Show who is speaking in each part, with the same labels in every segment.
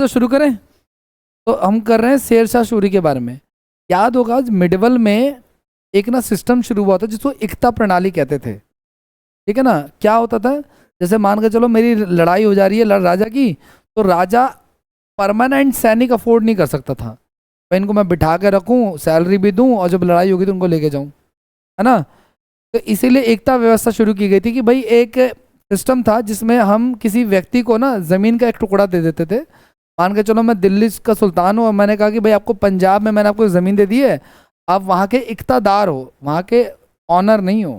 Speaker 1: तो शुरू करें। तो हम कर रहे हैं शेर शाह सूरी के बारे में। याद होगा मिडवल में एक ना सिस्टम शुरू हुआ था जिसको एकता प्रणाली कहते थे। ठीक है ना, क्या होता था, जैसे मान के चलो मेरी लड़ाई हो जा रही है राजा की, तो राजा परमानेंट सैनिक अफोर्ड नहीं कर सकता था। तो इनको मैं बिठा के रखूं, सैलरी भी दूं, और जब लड़ाई होगी तो उनको लेके जाऊं, है ना। तो इसीलिए एकता व्यवस्था शुरू की गई थी कि भाई एक सिस्टम था जिसमें हम किसी व्यक्ति को ना जमीन का एक टुकड़ा दे देते थे। मान के चलो मैं दिल्ली का सुल्तान हूँ और मैंने कहा कि भाई आपको पंजाब में मैंने आपको ज़मीन दे दी है, आप वहाँ के इक्तादार हो, वहाँ के ऑनर नहीं हो,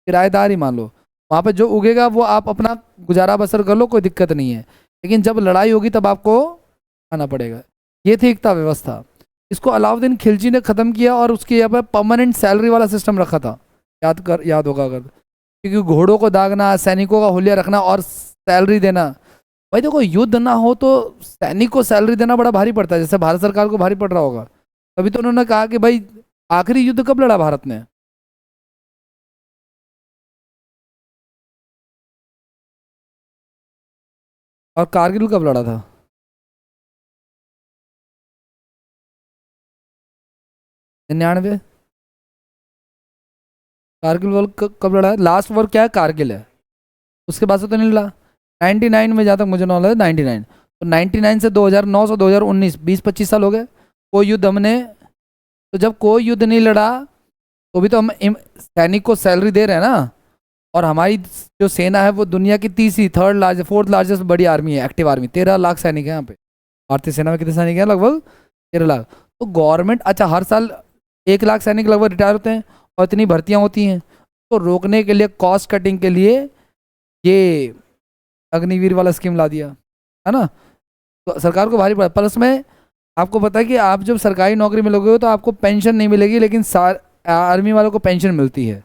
Speaker 1: किराएदार ही मान लो। वहाँ पे जो उगेगा वो आप अपना गुजारा बसर कर लो, कोई दिक्कत नहीं है, लेकिन जब लड़ाई होगी तब आपको आना पड़ेगा। ये थी एकता व्यवस्था। इसको अलाउद्दीन खिलजी ने ख़त्म किया और उसके यहाँ पर परमानेंट सैलरी वाला सिस्टम रखा था। याद होगा अगर, क्योंकि घोड़ों को दागना, सैनिकों का हुलिया रखना और सैलरी देना। भाई देखो, युद्ध ना हो तो सैनिक को सैलरी देना बड़ा भारी पड़ता है, जैसे भारत सरकार को भारी पड़ रहा होगा। तभी तो उन्होंने कहा कि भाई आखिरी युद्ध कब लड़ा भारत ने? और कारगिल कब लड़ा था? 99। कारगिल वॉर कब लड़ा है? लास्ट वॉर क्या है? कारगिल है। उसके बाद से तो नहीं लड़ा। 99 में, जहाँ तक मुझे नॉलेज है 99। तो 99 से 2009 से 2019, 20-25 साल हो गए। कोई युद्ध हमने, तो जब कोई युद्ध नहीं लड़ा तो भी तो हम सैनिक को सैलरी दे रहे हैं ना। और हमारी जो सेना है वो दुनिया की तीसरी, थर्ड लार्जेस्ट, फोर्थ लार्जेस्ट बड़ी आर्मी है, एक्टिव आर्मी। 13 लाख सैनिक है यहाँ पे। भारतीय सेना में कितने सैनिक हैं? लगभग 13 लाख। तो गवर्नमेंट, अच्छा, हर साल 1 लाख सैनिक लगभग रिटायर होते हैं और इतनी भर्तियाँ होती हैं। तो रोकने के लिए, कॉस्ट कटिंग के लिए ये अग्निवीर वाला स्कीम ला दिया, है ना। तो सरकार को भारी पड़ा। प्लस में आपको पता है कि आप जब सरकारी नौकरी में लोगे हो तो आपको पेंशन नहीं मिलेगी, लेकिन आर्मी वालों को पेंशन मिलती है।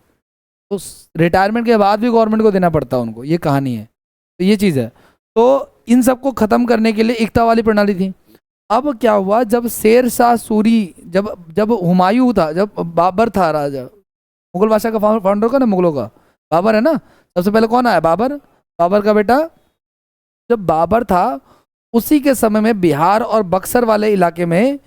Speaker 1: तो रिटायरमेंट के बाद भी गवर्नमेंट को देना पड़ता है उनको, ये कहानी है। तो ये चीज़ है। तो इन सबको ख़त्म करने के लिए एकता वाली प्रणाली थी। अब क्या हुआ, जब शेर शाह सूरी, जब जब हुमायूं था, जब बाबर था राजा, मुगल बादशाह का फाउंडर का ना, मुगलों का बाबर है ना। सबसे पहले कौन आया? बाबर। बाबर का बेटा। जब बाबर था उसी के समय में बिहार और बक्सर वाले इलाके में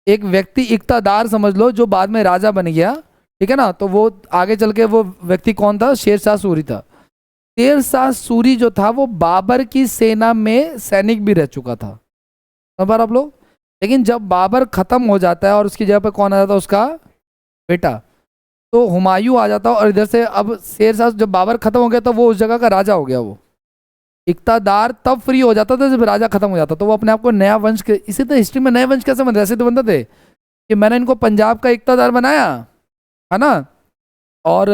Speaker 1: एक व्यक्ति, इक्तादार समझ लो, जो बाद में राजा बन गया। ठीक है ना। तो वो आगे चल के वो व्यक्ति कौन था? शेर शाह सूरी था। शेर शाह सूरी जो था वो बाबर की सेना में सैनिक भी रह चुका था, समझ आप लोग। लेकिन जब बाबर खत्म हो जाता है और उसकी जगह पे कौन आ जाता है? उसका बेटा। तो हुमायूं आ जाता है और इधर से अब शेर शाह, जब बाबर खत्म हो गया तो वो उस जगह का राजा हो गया। वो इक्तादार तब फ्री हो जाता था जब राजा खत्म हो जाता, तो वो अपने आप को नया वंश के, इसी तरह हिस्ट्री में नए वंश कैसे बनते? ऐसे तो बनते थे कि मैंने इनको पंजाब का इक्तादार बनाया, है ना। और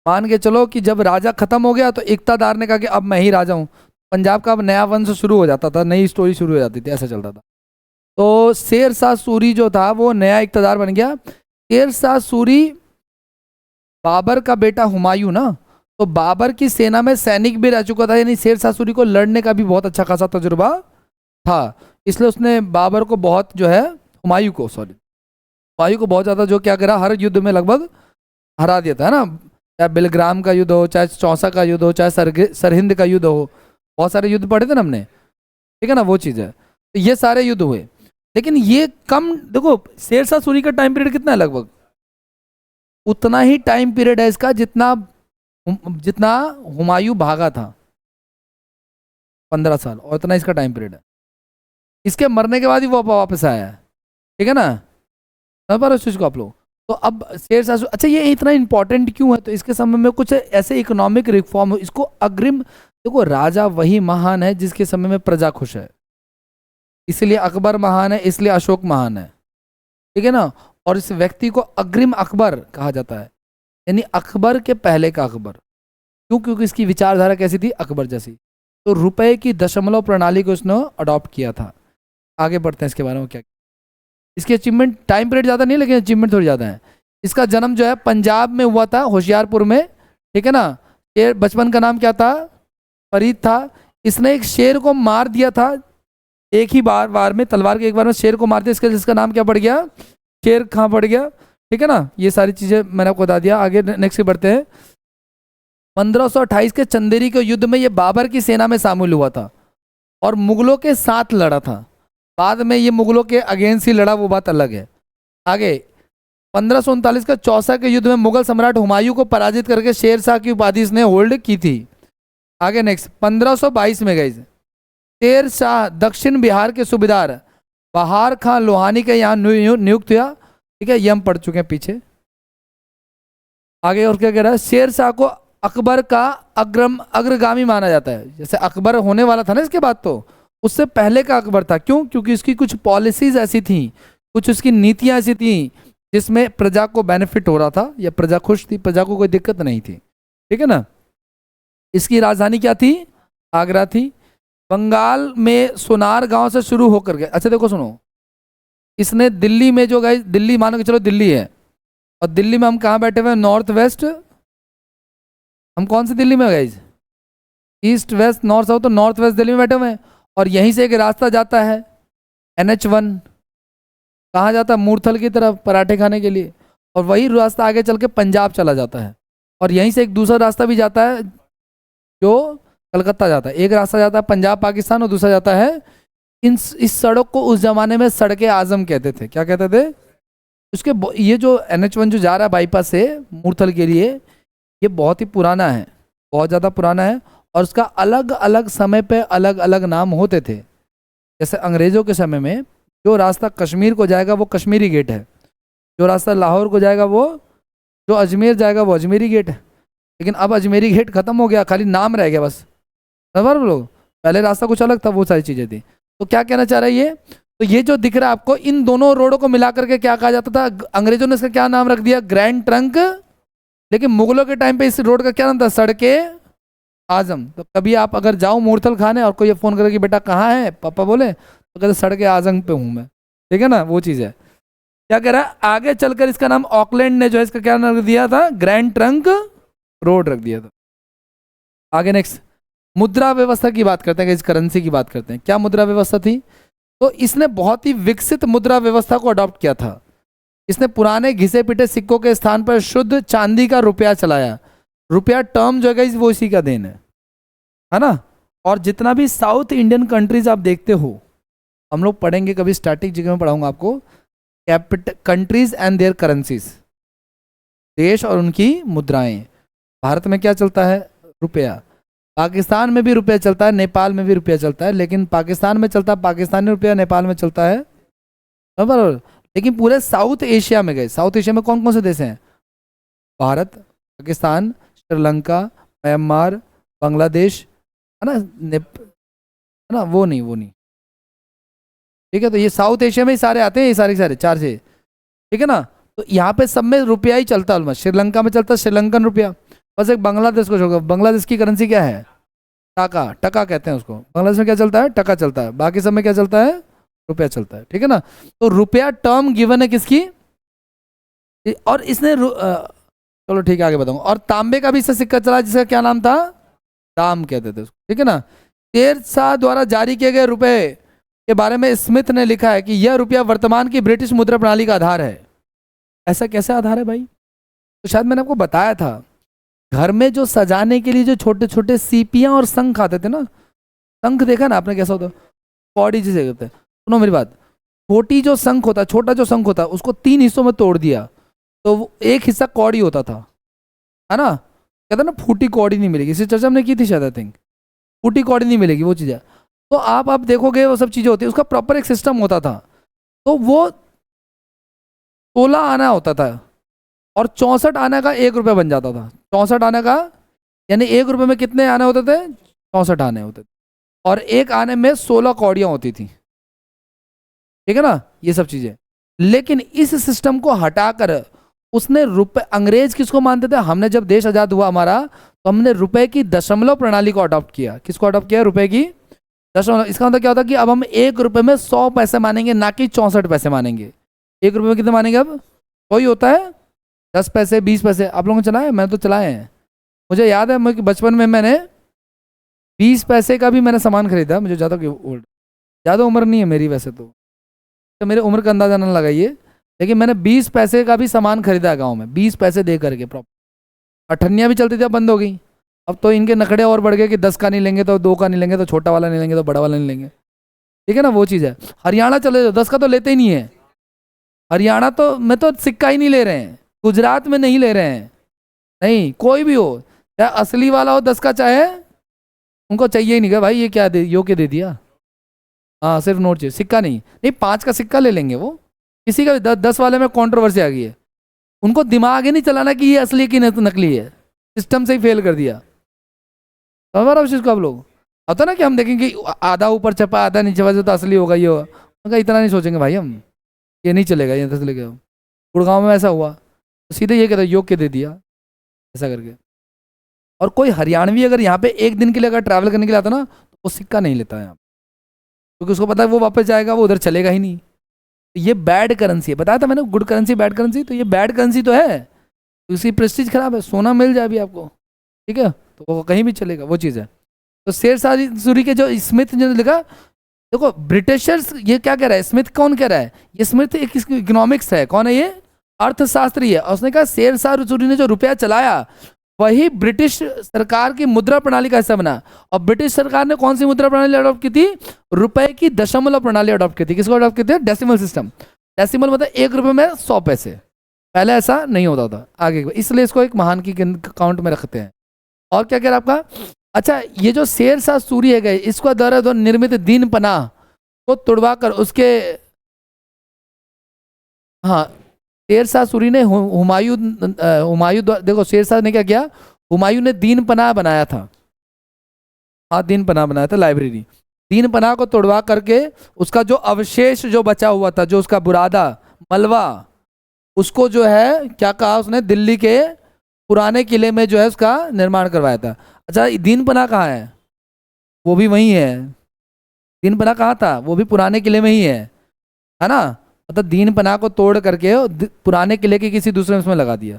Speaker 1: मान के चलो कि जब राजा खत्म हो गया तो इक्तादार ने कहा कि अब मैं ही राजा हूँ। पंजाब का अब नया वंश शुरू हो जाता था, नई स्टोरी शुरू हो जाती थी, ऐसा चलता था। तो शेर शाह सूरी जो था वो नया इक्तादार बन गया। शेर शाह सूरी बाबर का बेटा हुमायूं ना, तो बाबर की सेना में सैनिक भी रह चुका था, यानी शेर शाह सूरी को लड़ने का भी बहुत अच्छा खासा तजुर्बा था। इसलिए उसने बाबर को बहुत, जो है हुमायूं को बहुत ज़्यादा, जो क्या करा, हर युद्ध में लगभग हरा दिया था, है ना। चाहे बिलग्राम का युद्ध हो, चाहे चौसा का युद्ध हो, चाहे सरहिंद का युद्ध हो, बहुत सारे युद्ध पढ़े थे ना हमने। ठीक है ना, वो चीज़ है। तो ये सारे युद्ध हुए, लेकिन ये कम, देखो शेर शाह सूरी का टाइम पीरियड कितना है? लगभग उतना ही टाइम पीरियड है इसका जितना जितना हुमायूं भागा था, 15 साल, और इतना इसका टाइम पीरियड है। इसके मरने के बाद ही वो वापस आया है। ठीक है ना, समझ पा रहे हो उस चीज़ को आप लोग। तो अब शेर शाह, अच्छा ये इतना इंपॉर्टेंट क्यों है? तो इसके समय में कुछ ऐसे इकोनॉमिक रिफॉर्म, इसको अग्रिम, देखो राजा वही महान है जिसके समय में प्रजा खुश है। इसलिए अकबर महान है, इसलिए अशोक महान है। ठीक है ना। और इस व्यक्ति को अग्रिम अकबर कहा जाता है, यानी अकबर के पहले का अकबर। क्यों? क्योंकि इसकी विचारधारा कैसी थी? अकबर जैसी। तो रुपए की दशमलव प्रणाली को इसने अडॉप्ट किया था। आगे बढ़ते हैं इसके बारे में क्या। इसकी अचीवमेंट, टाइम पीरियड ज़्यादा नहीं लेकिन अचीवमेंट थोड़ी ज़्यादा है। इसका जन्म जो है पंजाब में हुआ था, होशियारपुर में। ठीक है ना। शेर, बचपन का नाम क्या था? फरीद था। इसने एक शेर को मार दिया था, एक ही वार में, तलवार के एक बार में शेर को मार दिया। इसका नाम क्या पड़ गया? शेर खां पड़ गया। ठीक है ना। ये सारी चीज़ें मैंने आपको बता दिया। आगे नेक्स्ट बढ़ते हैं। 1528 के चंदेरी के युद्ध में ये बाबर की सेना में शामिल हुआ था और मुगलों के साथ लड़ा था। बाद में ये मुगलों के अगेंस्ट ही लड़ा, वो बात अलग है। आगे 1539 का चौसा के युद्ध में मुगल सम्राट हुमायूं को पराजित करके शेर शाह की उपाधि इसने होल्ड की थी। आगे नेक्स्ट 1522 में गई शेर शाह दक्षिण बिहार के सूबेदार बहार खां लोहानी के यहाँ नियुक्त हुआ। ठीक है, ये हम पढ़ चुके हैं पीछे। आगे और क्या कह रहा है, शेर शाह को अकबर का अग्रगामी माना जाता है। जैसे अकबर होने वाला था ना इसके बाद, तो उससे पहले का अकबर था। क्यों? क्योंकि उसकी कुछ पॉलिसीज ऐसी थी, कुछ उसकी नीतियां ऐसी थी जिसमें प्रजा को बेनिफिट हो रहा था, या प्रजा खुश थी, प्रजा को कोई दिक्कत नहीं थी। ठीक है ना। इसकी राजधानी क्या थी? आगरा थी। बंगाल में सोनार गांव से शुरू होकर के, अच्छा देखो सुनो, इसने दिल्ली में जो गए, दिल्ली मानो कि चलो दिल्ली है, और दिल्ली में हम कहाँ बैठे हुए हैं? North west. हम कौन सी दिल्ली में गए? ईस्ट वेस्ट नॉर्थ साउथ, तो नॉर्थ वेस्ट दिल्ली में बैठे हुए हैं। और यहीं से एक रास्ता जाता है NH1, कहाँ जाता है? मूर्थल की तरफ, पराठे खाने के लिए। और वही रास्ता आगे चल के पंजाब चला जाता है। और यहीं से एक दूसरा रास्ता भी जाता है जो कलकत्ता जाता है। एक रास्ता जाता है पंजाब पाकिस्तान, और दूसरा जाता है इस सड़क को उस जमाने में सड़के आजम कहते थे। क्या कहते थे? उसके ये जो NH1 जो जा रहा है बाईपास से मूर्थल के लिए, ये बहुत ही पुराना है, बहुत ज़्यादा पुराना है। और उसका अलग अलग समय पे अलग अलग नाम होते थे। जैसे अंग्रेज़ों के समय में जो रास्ता कश्मीर को जाएगा वो कश्मीरी गेट है, जो रास्ता लाहौर को जाएगा वो, जो अजमेर जाएगा वो अजमेरी गेट है। लेकिन अब अजमेरी गेट खत्म हो गया, खाली नाम रह गया बस। समझ लोग, पहले रास्ता कुछ अलग था, वो सारी चीज़ें थी। तो क्या कहना चाह रहा है ये? तो ये जो दिख रहा है आपको, इन दोनों रोडों को मिला करके क्या कहा जाता था? अंग्रेजों ने इसका क्या नाम रख दिया? Grand trunk. लेकिन मुगलों के टाइम पे इस रोड का क्या नाम था? सड़के आजम। तो कभी आप अगर जाओ मूर्थल खाने और कोई फ़ोन करे कि बेटा कहाँ है, पापा बोले, तो कहते सड़के आजम पे हूँ मैं। ठीक है ना, वो चीज़ है। क्या कह रहा है? आगे चलकर इसका नाम ऑकलैंड ने जो है इसका क्या नाम रख दिया था? ग्रैंड ट्रंक रोड रख दिया था। आगे नेक्स्ट मुद्रा व्यवस्था की बात करते हैं, इस करेंसी की बात करते हैं। क्या मुद्रा व्यवस्था थी? तो इसने बहुत ही विकसित मुद्रा व्यवस्था को अडॉप्ट किया था। इसने पुराने घिसे पिटे सिक्कों के स्थान पर शुद्ध चांदी का रुपया चलाया। रुपया टर्म जो है वो इसी का देन है ना। और जितना भी साउथ इंडियन कंट्रीज आप देखते हो, हम लोग पढ़ेंगे कभी स्टैटिक जगह में पढ़ाऊंगा आपको, capital countries and their currencies, देश और उनकी मुद्राएं। भारत में क्या चलता है? रुपया। पाकिस्तान में भी रुपया चलता है, नेपाल में भी रुपया चलता है। लेकिन पाकिस्तान में चलता है पाकिस्तानी रुपया, नेपाल में चलता है बराबर। लेकिन पूरे साउथ एशिया में गए, साउथ एशिया में कौन कौन से देश हैं? भारत, पाकिस्तान, श्रीलंका, म्यांमार, बांग्लादेश, है ना, है ना, वो नहीं। ठीक है, तो ये साउथ एशिया में ही सारे आते हैं, ये सारे सारे चार से। ठीक है ना। तो यहाँ पे सब में रुपया ही चलता है ऑलमोस्ट। श्रीलंका में चलता है श्रीलंकन रुपया, बस एक बांग्लादेश को छोड़कर। बांग्लादेश की करेंसी क्या है? टका, टका कहते हैं उसको। बांग्लादेश में क्या चलता है? टका चलता है। बाकी सब में क्या चलता है? रुपया चलता है। ठीक है ना। तो रुपया टर्म गिवन है किसकी? और इसने चलो ठीक है आगे बताऊंगा। और तांबे का भी इससे सिक्का चला, जिसका क्या नाम था? दाम कहते थे उसको। ठीक है ना। शेर शाह द्वारा जारी किए गए रुपए के बारे में स्मिथ ने लिखा है कि यह रुपया वर्तमान की ब्रिटिश मुद्रा प्रणाली का आधार है। ऐसा कैसे आधार है भाई? तो शायद मैंने आपको बताया था, घर में जो सजाने के लिए जो छोटे छोटे सीपियां और शंख आते थे ना, शंख देखा ना आपने कैसा होता? कौड़ी जिसे कहते हैं। सुनो मेरी बात, छोटी जो शंख होता है, छोटा जो शंख होता है, उसको 3 हिस्सों में तोड़ दिया तो एक हिस्सा कौड़ी होता था, है ना। कहता ना फूटी कौड़ी नहीं मिलेगी, इसी चर्चा हमने की थी शायद, आई थिंक। फूटी कौड़ी नहीं मिलेगी, वो चीज़ है। तो आप देखोगे वो सब चीज़ें होती है, उसका प्रॉपर एक सिस्टम होता था। तो वो 16 आना होता था और 64 आने का 1 रुपया बन जाता था। 64 आने का यानी 1 रुपये में कितने आने होते थे? 64 आने होते थे। और एक आने में 16 कौड़ियाँ होती थी। ठीक है ना, ये सब चीज़ें। लेकिन इस सिस्टम को हटाकर उसने रुपए, अंग्रेज किसको मानते थे? हमने जब देश आज़ाद हुआ हमारा, तो हमने रुपए की दशमलव प्रणाली को अडॉप्ट किया। किसको अडॉप्ट किया? रुपए की दशमलव। इसका मतलब क्या होता है कि अब हम 1 रुपये में 100 पैसे मानेंगे, ना कि 64 पैसे मानेंगे। 1 रुपये में कितने मानेंगे अब? वही होता है 10 पैसे, 20 पैसे। आप लोगों ने चलाए? मैं तो चलाए हैं। मुझे याद है बचपन में मैंने 20 पैसे का भी मैंने सामान खरीदा। मुझे ज़्यादा उम्र नहीं है मेरी वैसे तो मेरे उम्र का अंदाजा ना लगाइए, लेकिन मैंने 20 पैसे का भी सामान खरीदा है गाँव में, 20 पैसे दे करके प्रॉपर। अठन्नियाँ भी चलती थी, अब बंद हो गई। अब तो इनके नखड़े और बढ़ गए कि 10 का नहीं लेंगे तो 2 का नहीं लेंगे, तो छोटा वाला नहीं लेंगे तो बड़ा वाला नहीं लेंगे। ठीक है ना, वो चीज़ है। हरियाणा चले जाओ, 10 का तो लेते ही नहीं है। हरियाणा तो में तो सिक्का ही नहीं ले रहे हैं, गुजरात में नहीं ले रहे हैं, नहीं कोई भी हो, चाहे असली वाला हो 10 का, चाहे उनको चाहिए ही नहीं कि भाई ये क्या दे, यो के दे दिया। हाँ सिर्फ नोट चाहिए, सिक्का नहीं, नहीं 5 का सिक्का ले लेंगे वो, किसी का भी 10 वाले में कंट्रोवर्सी आ गई है, उनको दिमाग ही नहीं चलाना कि ये असली की नकली है, सिस्टम से ही फेल कर दिया। समझ रहा उस चीज़ को आप लोग, होता ना कि हम देखेंगे आधा ऊपर छपा आधा नीचे छपा तो असली होगा ये होगा, मगर इतना नहीं सोचेंगे भाई हम, ये नहीं चलेगा, ये तो चलेगा। गुड़गांव में ऐसा हुआ तो सीधे ये कहता योग के दे दिया ऐसा करके। और कोई हरियाणवी अगर यहाँ पे एक दिन के लिए अगर ट्रैवल करने के लिए आता ना तो वो सिक्का नहीं लेता है यहाँ, क्योंकि उसको पता है वो वापस जाएगा, वो उधर चलेगा ही नहीं। तो ये बैड करेंसी है, बताया था मैंने, गुड करेंसी बैड करेंसी, तो ये बैड करेंसी तो है, उसकी प्रेस्टीज खराब है। सोना मिल जाए अभी आपको, ठीक है, तो वो कहीं भी चलेगा, वो चीज़ है। तो शेरशाह सूरी के जो स्मिथ ने लिखा, देखो ब्रिटिशर्स, ये क्या कह रहा है, स्मिथ कौन कह रहा है, ये स्मिथ एक इकोनॉमिक्स है, कौन है ये, अर्थशास्त्री है। और उसने कहा शेरशाह सूरी ने जो रुपया चलाया वही ब्रिटिश सरकार की मुद्रा प्रणाली का हिस्सा बना। और ब्रिटिश सरकार ने कौन सी मुद्रा प्रणाली अडॉप्ट की थी, रुपए की दशमलव प्रणाली अडॉप्ट की थी। किसको अडॉप्ट की थी, डेसिमल सिस्टम। डेसिमल मतलब 1 रुपये में 100 पैसे, पहले ऐसा नहीं होता था आगे, इसलिए इसको एक महान की काउंट में रखते हैं। और क्या कह रहा है आपका, अच्छा ये जो शेरशाह सूरी है गए, इसका द्वारा निर्मित दीन पनाह को तुड़वा कर उसके, हाँ शेरशाह सूरी ने हुमायूं देखो शेरशाह ने क्या किया, हुमायूं ने दीन पनाह बनाया था, हाँ दीन पनाह बनाया था लाइब्रेरी, दीन पनाह को तोड़वा करके उसका जो अवशेष जो बचा हुआ था, जो उसका बुरादा मलबा, उसको जो है क्या कहा उसने, दिल्ली के पुराने किले में जो है उसका निर्माण करवाया था। अच्छा दीन पनाह कहाँ है, वो भी वहीं है, दीन पनाह कहाँ था, वो भी पुराने किले में ही है ना। मतलब दीन पनाह को तोड़ करके पुराने किले के किसी दूसरे उसमें लगा दिया।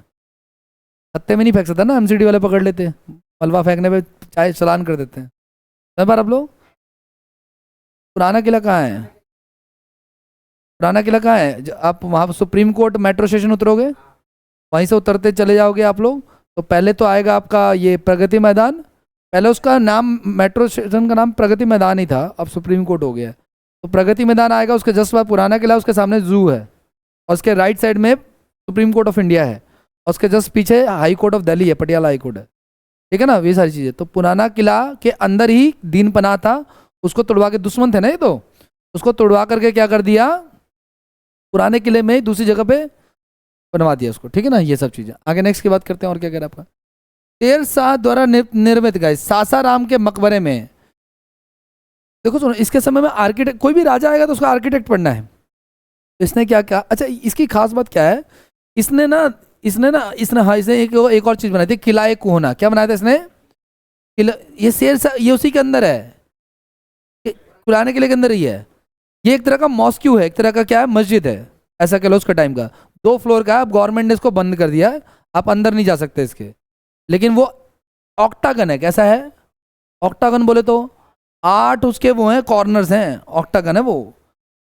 Speaker 1: सत्ते में नहीं फेंक सकता ना, एमसीडी वाले पकड़ लेते, मलबा फेंकने पे चाहे चलान कर देते हैं। बार आप लोग, पुराना किला कहाँ है, पुराना किला कहाँ है, आप वहाँ सुप्रीम कोर्ट मेट्रो स्टेशन उतरोगे, वहीं से उतरते चले जाओगे आप लोग, तो पहले तो आएगा आपका ये प्रगति मैदान, पहले उसका नाम मेट्रो स्टेशन का नाम प्रगति मैदान ही था, अब सुप्रीम कोर्ट हो गया। तो प्रगति मैदान आएगा, उसके जस्ट बाद पुराना किला, उसके सामने जू है, और उसके राइट साइड में सुप्रीम कोर्ट ऑफ इंडिया है, और उसके जस्ट पीछे हाई कोर्ट ऑफ दिल्ली है, पटियाला हाई कोर्ट है, ठीक है ना, ये सारी चीज़ें। तो पुराना किला के अंदर ही दीन पनाह था, उसको तोड़वा के, दुश्मन थे ना ये तो, उसको तोड़वा करके क्या कर दिया, पुराने किले में दूसरी जगह पे बनवा दिया उसको, ठीक है ना, ये सब चीज़ें। आगे नेक्स्ट की बात करते हैं, और क्या कह रहा है आपका, शेरशाह द्वारा निर्मित गए सासाराम के मकबरे में, देखो सुनो, इसके समय में आर्किटेक्ट, कोई भी राजा आएगा तो उसका आर्किटेक्ट पढ़ना है, इसने क्या क्या, अच्छा इसकी खास बात क्या है, इसने हाँ इसने एक और चीज बनाई थी, किला ए कोहना, क्या बनाया था इसने, किला, ये शेरशाह, ये उसी के अंदर है, पुराने किले के अंदर ही है। ये एक तरह का मॉस्क्यू है, एक तरह का क्या है, मस्जिद है, ऐसा कह लो उसका टाइम का, 2 फ्लोर का है, अब गवर्नमेंट ने इसको बंद कर दिया, आप अंदर नहीं जा सकते इसके, लेकिन वो ऑक्टागन है, कैसा है, ऑक्टागन बोले तो 8 उसके वो हैं, कॉर्नर्स हैं, ऑक्टागन है वो।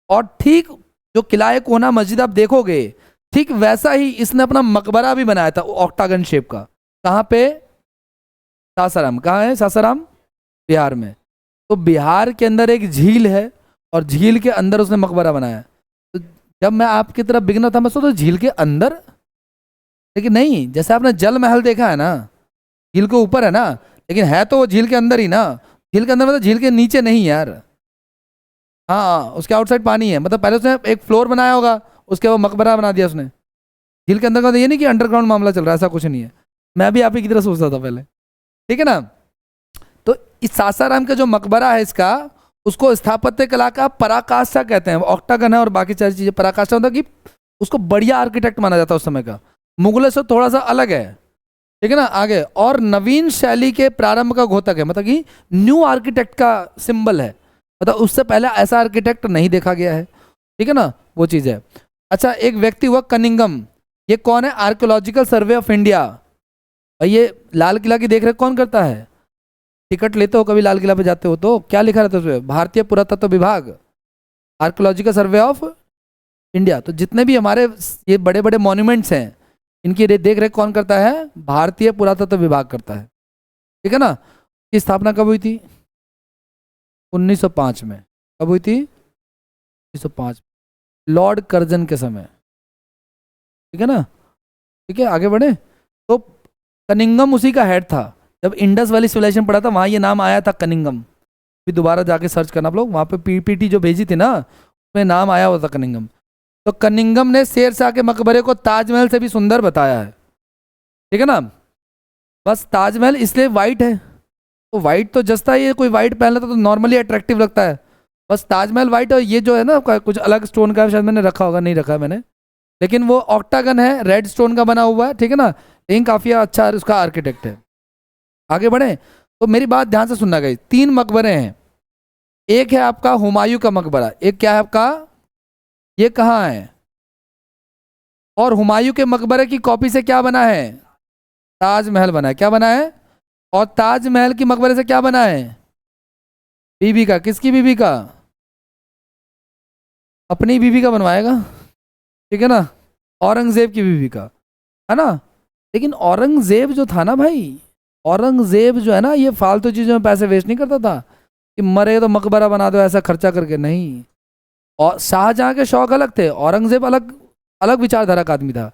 Speaker 1: और ठीक जो किला ए कोहना मस्जिद आप देखोगे, ठीक वैसा ही इसने अपना मकबरा भी बनाया था ऑक्टागन शेप का, कहाँ पे, सासाराम, कहाँ है सासाराम, बिहार में। तो बिहार के अंदर एक झील है, और झील के अंदर उसने मकबरा बनाया। तो जब मैं आपकी तरफ बिगना था मैं सोचा झील के अंदर, लेकिन नहीं, जैसे आपने जल महल देखा है ना, झील के ऊपर है ना, लेकिन है तो वो झील के अंदर ही ना, झील के अंदर मतलब झील के नीचे नहीं यार, हाँ उसके आउटसाइड पानी है, मतलब पहले उसने एक फ्लोर बनाया होगा, उसके बाद मकबरा बना दिया उसने, झील के अंदर का, तो ये नहीं कि अंडरग्राउंड मामला चल रहा है, ऐसा कुछ नहीं है, मैं भी आप ही की तरह सोचता था पहले, ठीक है ना। तो इस सासाराम का जो मकबरा है इसका, उसको स्थापत्य कला का पराकाष्ठा कहते हैं, ऑक्टागन है और बाकी सारी चीजें, पराकाष्ठा होता कि उसको बढ़िया आर्किटेक्ट माना जाता है उस समय का, मुगलों से थोड़ा सा अलग है, ठीक है ना। आगे, और नवीन शैली के प्रारंभ का घोतक है, मतलब कि न्यू आर्किटेक्ट का सिंबल है, मतलब उससे पहले ऐसा आर्किटेक्ट नहीं देखा गया है, ठीक है ना, वो चीज़ है। अच्छा एक व्यक्ति हुआ कनिंगम, ये कौन है, आर्कियोलॉजिकल सर्वे ऑफ इंडिया, और ये लाल किला की देखरेख कौन करता है, टिकट लेते हो कभी लाल किला पे जाते हो तो क्या लिखा रहता है उसमें, भारतीय पुरातत्व विभाग, आर्कियोलॉजिकल सर्वे ऑफ इंडिया। तो जितने भी हमारे ये बड़े बड़े मॉन्यूमेंट्स हैं, इनकी देख रेख कौन करता है, भारतीय पुरातत्व विभाग करता है, ठीक है ना। इसकी स्थापना कब हुई थी, 1905 में, कब हुई थी, 1905 लॉर्ड कर्जन के समय, ठीक है ना। ठीक है, आगे बढ़े। तो कनिंगम उसी का हेड था। जब इंडस वैली सिविलाइजेशन पढ़ा था वहाँ ये नाम आया था कनिंगम। फिर दोबारा जाके सर्च करना आप लोग, वहाँ पे पीपीटी जो भेजी थी ना उसमें नाम आया हुआ था कनिंगम। तो कनिंगम ने शेरशाह के मकबरे को ताजमहल से भी सुंदर बताया है, ठीक है ना। बस ताजमहल इसलिए वाइट है, तो वाइट तो जस्ता है, ये कोई वाइट पहन लेता तो नॉर्मली अट्रैक्टिव लगता है। बस ताजमहल वाइट है, और ये जो है ना कुछ अलग स्टोन का शायद मैंने रखा होगा, नहीं रखा है मैंने, लेकिन वो ऑक्टागन है, रेड स्टोन का बना हुआ है, ठीक है ना। लेकिन काफ़ी अच्छा उसका आर्किटेक्ट है। आगे बढ़े तो मेरी बात ध्यान से सुनना गई। 3 मकबरे हैं। एक है आपका हुमायूं का मकबरा, एक क्या है आपका, ये कहाँ है, और हुमायूं के मकबरे की कॉपी से क्या बना है, ताजमहल बना है। क्या बना है, और ताजमहल की मकबरे से क्या बना है, बीबी का। किसकी बीबी का, अपनी बीबी का बनवाएगा, ठीक है ना, औरंगजेब की बीबी का, है ना। लेकिन औरंगजेब जो था ना भाई, औरंगजेब जो है ना ये फालतू चीज़ों में पैसे वेस्ट नहीं करता था कि मरे तो मकबरा बना दो ऐसा खर्चा करके, नहीं। और शाहजहां के शौक अलग थे, औरंगजेब अलग अलग विचारधारा का आदमी था।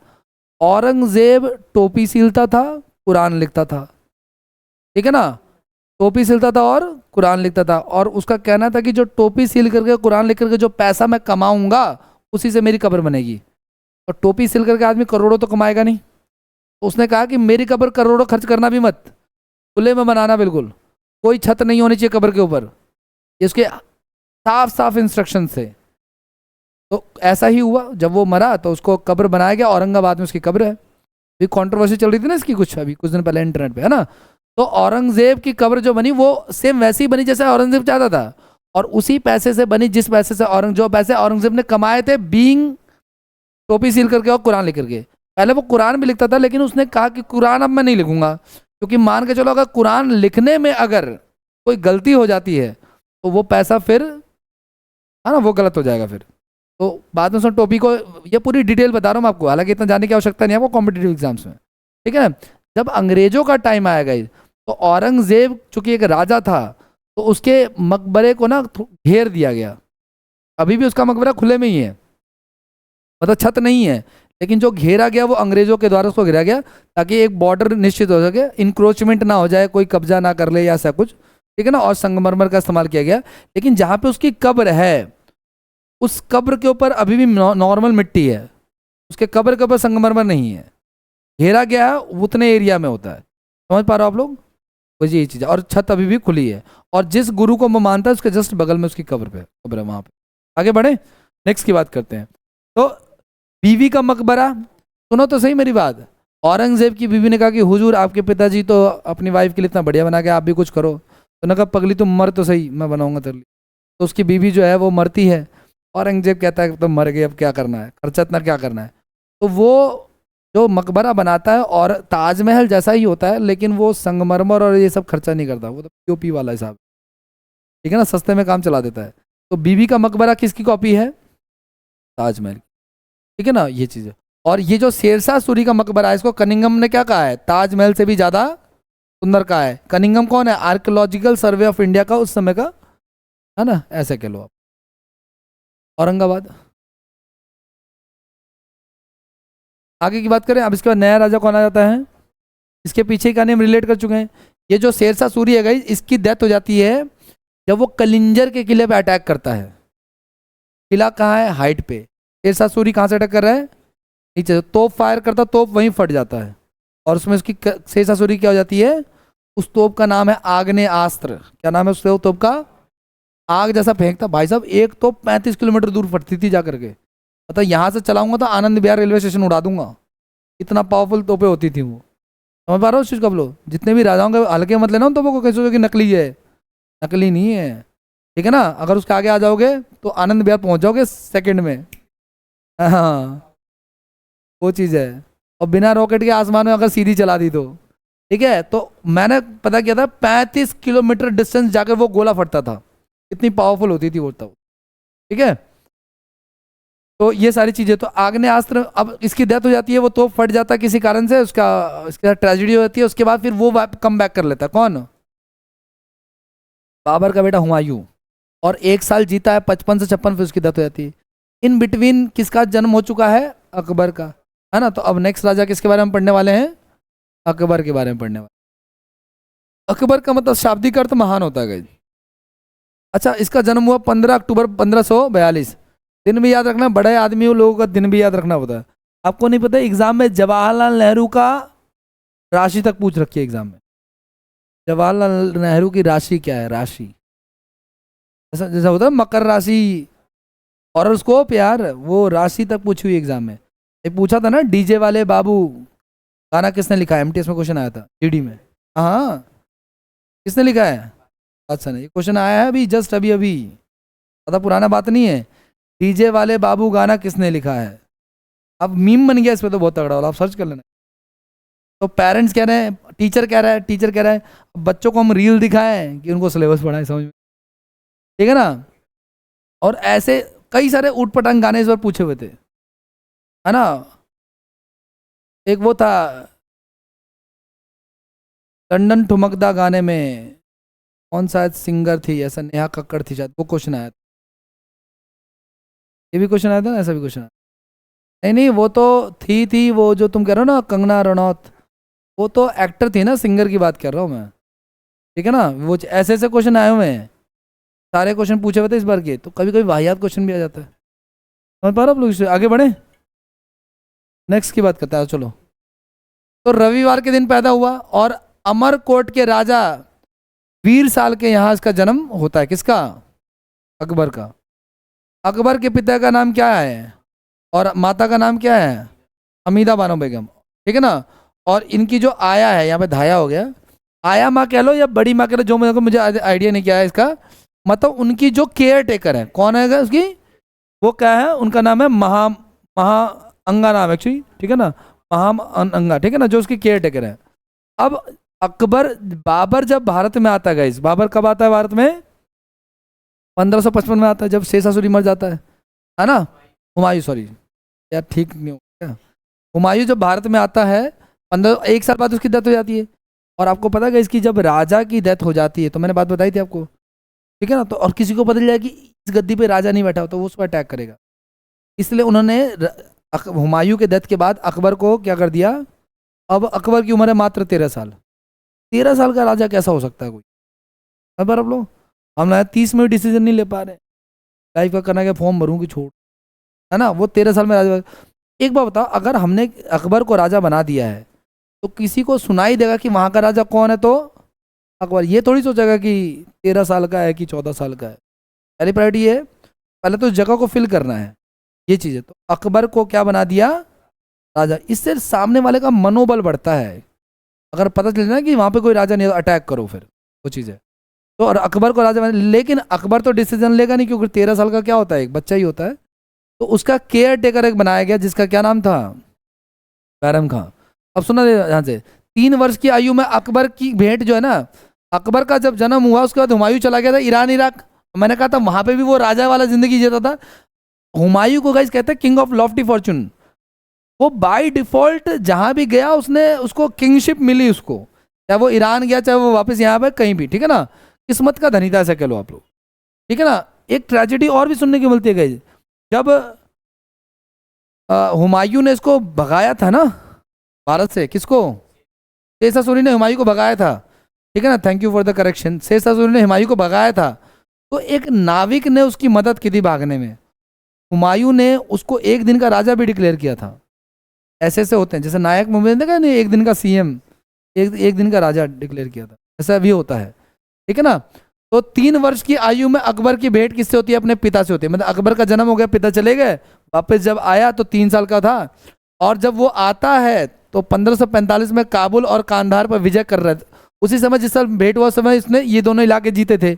Speaker 1: औरंगजेब टोपी सीलता था, कुरान लिखता था, ठीक है ना। टोपी सिलता था और कुरान लिखता था, और उसका कहना था कि जो टोपी सिल करके कुरान लिख करके जो पैसा मैं कमाऊंगा उसी से मेरी कब्र बनेगी। और टोपी सिल करके आदमी करोड़ों तो कमाएगा नहीं, तो उसने कहा कि मेरी कब्र करोड़ों खर्च करना भी मत, खुले में बनाना, बिल्कुल कोई छत नहीं होनी चाहिए कब्र के ऊपर, ये उसके साफ साफ इंस्ट्रक्शन थे। तो ऐसा ही हुआ, जब वो मरा तो उसको कब्र बनाया गया, औरंगाबाद में उसकी कब्र है। अभी कंट्रोवर्सी चल रही थी ना इसकी कुछ दिन पहले इंटरनेट पे, है ना। तो औरंगजेब की कब्र जो बनी वो सेम वैसी बनी जैसे औरंगजेब चाहता था, और उसी पैसे से बनी जिस पैसे से जो पैसे औरंगजेब ने कमाए थे बीइंग टोपी सील करके और कुरान लिख करके। पहले वो कुरान भी लिखता था, लेकिन उसने कहा कि कुरान अब मैं नहीं लिखूंगा, क्योंकि मान के चलो अगर कुरान लिखने में अगर कोई गलती हो जाती है तो वो पैसा फिर, है ना, वो गलत हो जाएगा फिर। तो बाद में उसने टोपी को, ये पूरी डिटेल बता रहा हूँ मैं आपको, हालांकि इतना जानने की आवश्यकता नहीं है आपको कॉम्पिटेटिव एग्जाम्स में, ठीक है ना। जब अंग्रेजों का टाइम आया गई तो औरंगजेब चूंकि एक राजा था, तो उसके मकबरे को ना घेर दिया गया। अभी भी उसका मकबरा खुले में ही है, मतलब छत नहीं है, लेकिन जो घेरा गया वो अंग्रेजों के द्वारा उसको घेरा गया, ताकि एक बॉर्डर निश्चित हो सके, इंक्रोचमेंट ना हो जाए, कोई कब्जा ना कर ले या ऐसा कुछ, ठीक है ना। और संगमरमर का इस्तेमाल किया गया। लेकिन जहाँ पे उसकी कब्र है उस कब्र के ऊपर अभी भी नॉर्मल मिट्टी है, उसके कब्र के ऊपर संगमरमर नहीं है, घेरा गया है, उतने एरिया में होता है। समझ पा रहे हो आप लोग, वही यही चीज़ है। और छत अभी भी खुली है, और जिस गुरु को मैं मानता है उसके जस्ट बगल में उसकी कब्र है वहाँ पे। आगे बढ़े, नेक्स्ट की बात करते हैं। तो बीवी का मकबरा, सुनो तो सही मेरी बात। औरंगजेब की बीवी ने कहा कि हुजूर आपके पिताजी तो अपनी वाइफ के लिए इतना बढ़िया बना के, आप भी कुछ करो। तो उन्होंने कहा पगली तुम मर तो सही, मैं बनाऊंगा तेरे लिए। तो उसकी बीवी जो है वो मरती है, औरंगजेब कहता है कि तुम मर गए, अब क्या करना है, खर्चा इतना क्या करना है। तो वो जो मकबरा बनाता है और ताजमहल जैसा ही होता है, लेकिन वो संगमरमर और ये सब खर्चा नहीं करता, वो तो पीओपी वाला हिसाब, ठीक है ना, सस्ते में काम चला देता है। तो बीवी का मकबरा किसकी कॉपी है, ताजमहल, ठीक है ना, ये चीज़ है। और ये जो शेरशाह सूरी का मकबरा है, इसको कनिंगम ने क्या कहा है, ताजमहल से भी ज़्यादा सुंदर कहा है। कनिंगम कौन है, आर्कियोलॉजिकल सर्वे ऑफ इंडिया का उस समय का, है ना, ऐसे कह लो आप। औरंगाबाद, आगे की बात करें अब, इसके बाद नया राजा कौन आ जाता है, इसके पीछे का नेम रिलेट कर चुके हैं। ये जो शेरशाह सूरी है गाइस, इसकी डेथ हो जाती है जब वो कलिंजर के किले पे अटैक करता है। किला कहाँ है, हाइट पे। शेरशाह सूरी कहाँ से अटैक कर रहा है, नीचे, तोप फायर करता, तोप वहीं फट जाता है, और उसमें उसकी शेरशाह सूरी क्या हो जाती है, उस तोप का नाम है आग्नेय अस्त्र। क्या नाम है उस तोप का, आग जैसा फेंकता भाई साहब, एक तोप 35 किलोमीटर दूर फटती थी जाकर के। मतलब यहाँ से चलाऊंगा तो आनंद विहार रेलवे स्टेशन उड़ा दूंगा, इतना पावरफुल तोपें होती थी वो। समझ पा रहे हो उस चीज़ को आप लोग, जितने भी राजाओं के हल्के मत लेना उन तोपों को, कैसे कि नकली है, नकली नहीं है, ठीक है ना। अगर उसके आगे आ जाओगे तो आनंद विहार पहुंच जाओगे सेकंड में, हाँ वो चीज़ है। और बिना रॉकेट के आसमान में अगर सीधी चला दी तो, ठीक है। तो मैंने पता किया था 35 किलोमीटर डिस्टेंस जाकर वो गोला फटता था, इतनी पावरफुल होती थी वो तब, ठीक है। तो ये सारी चीज़ें, तो आग्नेय अस्त्र, अब इसकी डेथ हो जाती है, वो तो फट जाता है किसी कारण से, उसका इसके साथ ट्रेजिडी हो जाती है। उसके बाद फिर वो कम बैक कर लेता है, कौन, बाबर का बेटा हुमायूं, और 1 साल जीता है 55 से 56, फिर उसकी डेथ हो जाती है। इन बिटवीन किसका जन्म हो चुका है? अकबर का, है ना। तो अब नेक्स्ट राजा किसके बारे में पढ़ने वाले हैं? अकबर के बारे में पढ़ने वाले। अकबर का मतलब शाब्दिक अर्थ महान होता है गाइस। अच्छा, इसका जन्म हुआ 15 अक्टूबर 1542। दिन भी याद रखना, बड़े आदमियों लोगों का दिन भी याद रखना होता है। आपको नहीं पता एग्जाम में जवाहरलाल नेहरू का राशि तक पूछ रखी है एग्जाम में। जवाहरलाल नेहरू की राशि क्या है? राशि ऐसा जैसा होता है मकर राशि, हॉरोस्कोप यार, वो राशि तक पूछी हुई एग्जाम में। एक पूछा था ना, डीजे वाले बाबू गाना किसने लिखा है? एमटीएस में क्वेश्चन आया था, डीडी में। हाँ, किसने लिखा है? अच्छा नहीं, ये क्वेश्चन आया है अभी जस्ट अभी अभी, ज़्यादा पुराना बात नहीं है। डीजे वाले बाबू गाना किसने लिखा है? अब मीम बन गया इस पे तो बहुत तगड़ा वाला, आप सर्च कर लेना। तो पेरेंट्स कह रहे हैं, टीचर कह रहा है, टीचर कह रहा है अब बच्चों को हम रील दिखाएं कि उनको सिलेबस पढ़ाएं समझ में, ठीक है ना। और ऐसे कई सारे ऊट पटांग गाने इस बार पूछे हुए थे, है ना। एक वो था लंदन ठुमकदा गाने में, कौन सा सिंगर थी, ऐसा नेहा कक्कड़ थी शायद, वो क्वेश्चन आया था। ये भी क्वेश्चन आया था ना, ऐसा भी क्वेश्चन आया। नहीं नहीं, वो तो थी वो जो तुम कह रहे हो ना, कंगना रनौत, वो तो एक्टर थी ना, सिंगर की बात कर रहा हूँ मैं, ठीक है ना। वो ऐसे ऐसे क्वेश्चन आए हुए हैं, सारे क्वेश्चन पूछे हुए थे इस बार के, तो कभी कभी वाहियात क्वेश्चन भी आ जाता है। समझ पा रहे हो आप लोग? इससे आगे बढ़े, नेक्स्ट की बात करते हैं चलो। तो रविवार के दिन पैदा हुआ और अमरकोट के राजा वीर साल के यहाँ इसका जन्म होता है। किसका? अकबर का। अकबर के पिता का नाम क्या है और माता का नाम क्या है? हमीदा बानो बेगम, ठीक है ना। और इनकी जो आया है, यहाँ पे धाया हो गया, आया माँ कह लो या बड़ी माँ कह लो, जो मुझे आइडिया नहीं क्या है इसका, मतलब उनकी जो केयर टेकर है, कौन है उसकी, वो क्या है, उनका नाम है महा महा अंगा नाम एक्चुअली, ठीक है ना, महा अंगा, ठीक है ना, जो उसकी केयर टेकर है। अब अकबर, बाबर जब भारत में आता है गाइस, बाबर कब आता है भारत में? 1555 में आता है, जब शेषा सूरी मर जाता है ना। हुमायूं, सॉरी यार, ठीक नहीं हो क्या। हुमायूं जब भारत में आता है 1 साल बाद उसकी डेथ हो जाती है। और आपको पता है इसकी जब राजा की डेथ हो जाती है, तो मैंने बात बताई थी आपको, ठीक है ना। तो और किसी को पता चल जाए कि इस गद्दी पे राजा नहीं बैठा हो, तो वो उसको अटैक करेगा। इसलिए उन्होंने हुमायूं के डेथ के बाद अकबर को क्या कर दिया, अब अकबर की उम्र है मात्र 13 साल। 13 साल का राजा कैसा हो सकता है कोई? अब लोग हम 30 में भी डिसीजन नहीं ले पा रहे, लाइफ का करना क्या, फॉर्म भरूँ कि छोड़, है ना। वो 13 साल में राजा। एक बात बताओ, अगर हमने अकबर को राजा बना दिया है, तो किसी को सुनाई देगा कि वहाँ का राजा कौन है, तो अकबर। ये थोड़ी सोचेगा कि 13 साल का है कि 14 साल का है। पहली प्रायोरिटी है, पहले तो जगह को फिल करना है, ये चीज़ है। तो अकबर को क्या बना दिया? राजा। इससे सामने वाले का मनोबल बढ़ता है, अगर पता चले ना कि वहाँ पे कोई राजा नहीं है, तो अटैक करो, फिर वो चीज़ है। तो और अकबर को राजा बना, लेकिन अकबर तो डिसीजन लेगा नहीं, क्योंकि 13 साल का क्या होता है, एक बच्चा ही होता है। तो उसका केयर टेकर एक बनाया गया, जिसका क्या नाम था? बैरम खां। अब सुना दे यहाँ से, 3 वर्ष की आयु में अकबर की भेंट जो है ना, अकबर का जब जन्म हुआ उसके बाद हुमायूं चला गया था ईरान इराक। मैंने कहा था वहां पे भी वो राजा वाला जिंदगी जीता था। हुमायूं को गाइस कहते हैं किंग ऑफ लॉफ्टी फॉर्चून। वो बाय डिफॉल्ट जहां भी गया उसने, उसको किंगशिप मिली उसको, चाहे वो ईरान गया चाहे वो वापस यहाँ पे कहीं भी, ठीक है ना। किस्मत का धनी था ऐसा कह लो आप लोग, ठीक है ना। एक ट्रेजेडी और भी सुनने की मिलती है गाइस, जब हुमायूं ने इसको भगाया था ना भारत से, किसको? शेरशाह सूरी ने हुमायूं को भगाया था, ठीक है ना। Thank you for the correction. Sher Shah Suri ने हुमायूं को भगाया था, तो एक नाविक ने उसकी मदद की थी भागने में। हुमायूं ने उसको एक दिन का राजा भी डिक्लेयर किया था। ऐसे ऐसे होते हैं, जैसे नायक मुंबई देखा नहीं, एक दिन का सीएम, एक दिन का राजा डिक्लेयर किया था, ऐसा भी होता है, ठीक है ना। तो 3 वर्ष की आयु में अकबर की भेंट किससे होती है? अपने पिता से होती है। मतलब अकबर का जन्म हो गया, पिता चले गए, वापस जब आया तो 3 साल का था। और जब वो आता है तो 1545 में काबुल और कांधार पर विजय कर रहे थे। उसी समय जिस साल भेंट हुआ समय इसने ये दोनों इलाके जीते थे,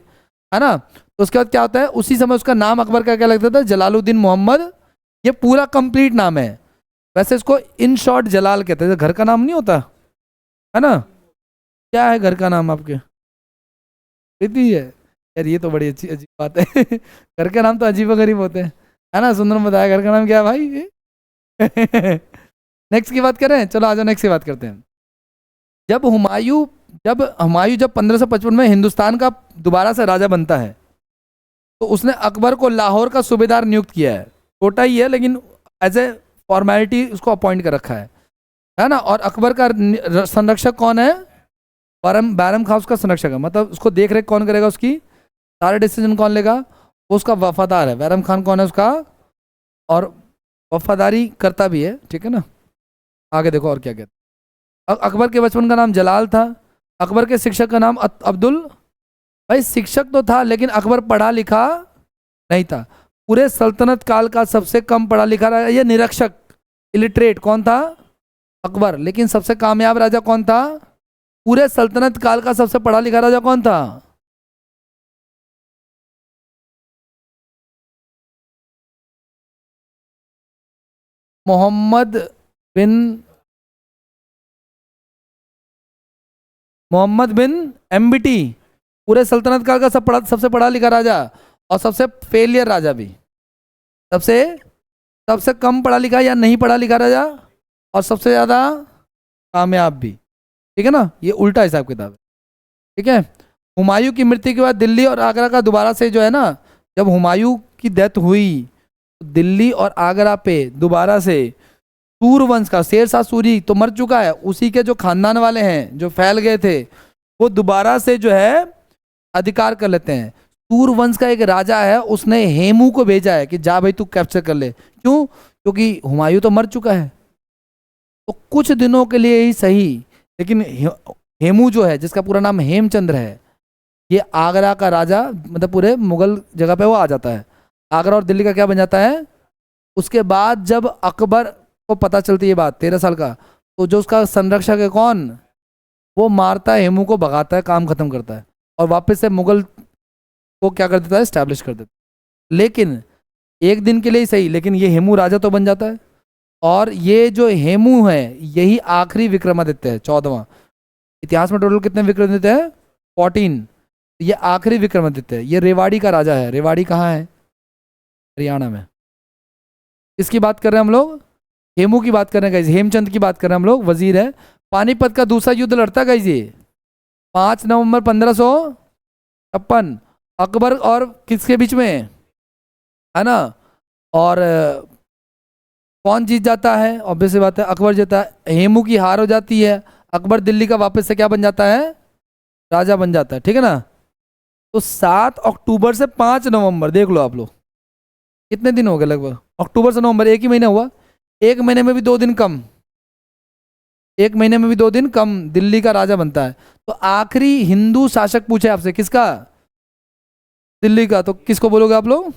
Speaker 1: है ना। तो उसके बाद क्या होता है, उसी समय उसका नाम अकबर का क्या लगता था? जलालुद्दीन मोहम्मद। ये पूरा कंप्लीट नाम है, वैसे इसको इन शॉर्ट जलाल कहते हैं। घर का नाम नहीं होता, है ना। क्या है घर का नाम आपके? प्रीति है यार, ये तो बड़ी अच्छी अजीब बात है। घर के नाम तो अजीब गरीब होते हैं, है ना। सुंदर बताया, घर का नाम क्या है भाई? नेक्स्ट की बात करें, चलो आ जाओ नेक्स्ट की बात करते हैं। जब हुमायूं जब 1555 में हिंदुस्तान का दोबारा से राजा बनता है, तो उसने अकबर को लाहौर का सूबेदार नियुक्त किया है, छोटा ही है लेकिन एज ए फॉर्मेलिटी उसको अपॉइंट कर रखा है ना। और अकबर का संरक्षक कौन है? बैरम खान उसका संरक्षक है, मतलब उसको देख रेख कौन करेगा, उसकी सारे डिसीजन कौन लेगा? वो उसका वफादार है। बैरम खान कौन है उसका? और वफादारी करता भी है, ठीक है ना। आगे देखो और क्या कहते। अकबर के बचपन का नाम जलाल था। अकबर के शिक्षक का नाम अब्दुल। भाई शिक्षक तो था लेकिन अकबर पढ़ा लिखा नहीं था। पूरे सल्तनत काल का सबसे कम पढ़ा लिखा रहा, ये निरक्षक इलिटरेट कौन था? अकबर। लेकिन सबसे कामयाब राजा कौन था? पूरे सल्तनत काल का सबसे पढ़ा लिखा राजा कौन था? मोहम्मद बिन एमबीटी। पूरे सल्तनत काल का सबसे पढ़ा लिखा राजा और सबसे फेलियर राजा भी। सबसे सबसे कम पढ़ा लिखा या नहीं पढ़ा लिखा राजा और सबसे ज़्यादा कामयाब भी, ठीक है ना। ये उल्टा हिसाब किताब है, ठीक है। हुमायूं की मृत्यु के बाद दिल्ली और आगरा का दोबारा से जो है ना, जब हुमायूं की डेथ हुई तो दिल्ली और आगरा पे दोबारा से सूरवंश का, शेरशाह सूरी तो मर चुका है, उसी के जो खानदान वाले हैं जो फैल गए थे वो दोबारा से जो है अधिकार कर लेते हैं। सूरवंश का एक राजा है, उसने हेमू को भेजा है कि जा भाई तू कैप्चर कर ले। क्यों? क्योंकि हुमायूं तो मर चुका है। तो कुछ दिनों के लिए ही सही, लेकिन हेमू जो है, जिसका पूरा नाम हेमचंद्र है, ये आगरा का राजा, मतलब पूरे मुगल जगह पे वो आ जाता है। आगरा और दिल्ली का क्या बन जाता है। उसके बाद जब अकबर को पता चलती है बात, 13 साल का, तो जो उसका संरक्षक है कौन, वो मारता है हेमू को, भगाता है, काम खत्म करता है और वापस से मुगल को क्या कर देता है, स्टैब्लिश कर देता है। लेकिन एक दिन के लिए ही सही, लेकिन ये हेमू राजा तो बन जाता है। और ये जो हेमू है यही आखिरी विक्रमादित्य है, 14वां। इतिहास में टोटल कितने विक्रमादित्य हैं? 14। ये आखिरी विक्रमादित्य है। ये रेवाड़ी का राजा है। रेवाड़ी कहाँ है? हरियाणा में। इसकी बात कर रहे हैं हम लोग, हेमू की बात कर रहे हैं गाइस, हेमचंद की बात कर रहे हैं हम लोग, वजीर है। पानीपत का दूसरा युद्ध लड़ता गाइस ये 5 नवंबर 1556 अकबर और किसके बीच में, है ना। और कौन जीत जाता है? ऑब्वियस बात है अकबर जीता है। हेमू की हार हो जाती है, अकबर दिल्ली का वापस से क्या बन जाता है, राजा बन जाता है, ठीक है ना। तो 7 अक्टूबर से 5 नवंबर देख लो आप लोग, कितने दिन हो गए लगभग, अक्टूबर से नवंबर एक ही महीना हुआ। एक महीने में भी 2 दिन कम, एक महीने में भी 2 दिन कम दिल्ली का राजा बनता है। तो आखिरी हिंदू शासक पूछे आपसे किसका, दिल्ली का, तो किसको बोलोगे आप लोग,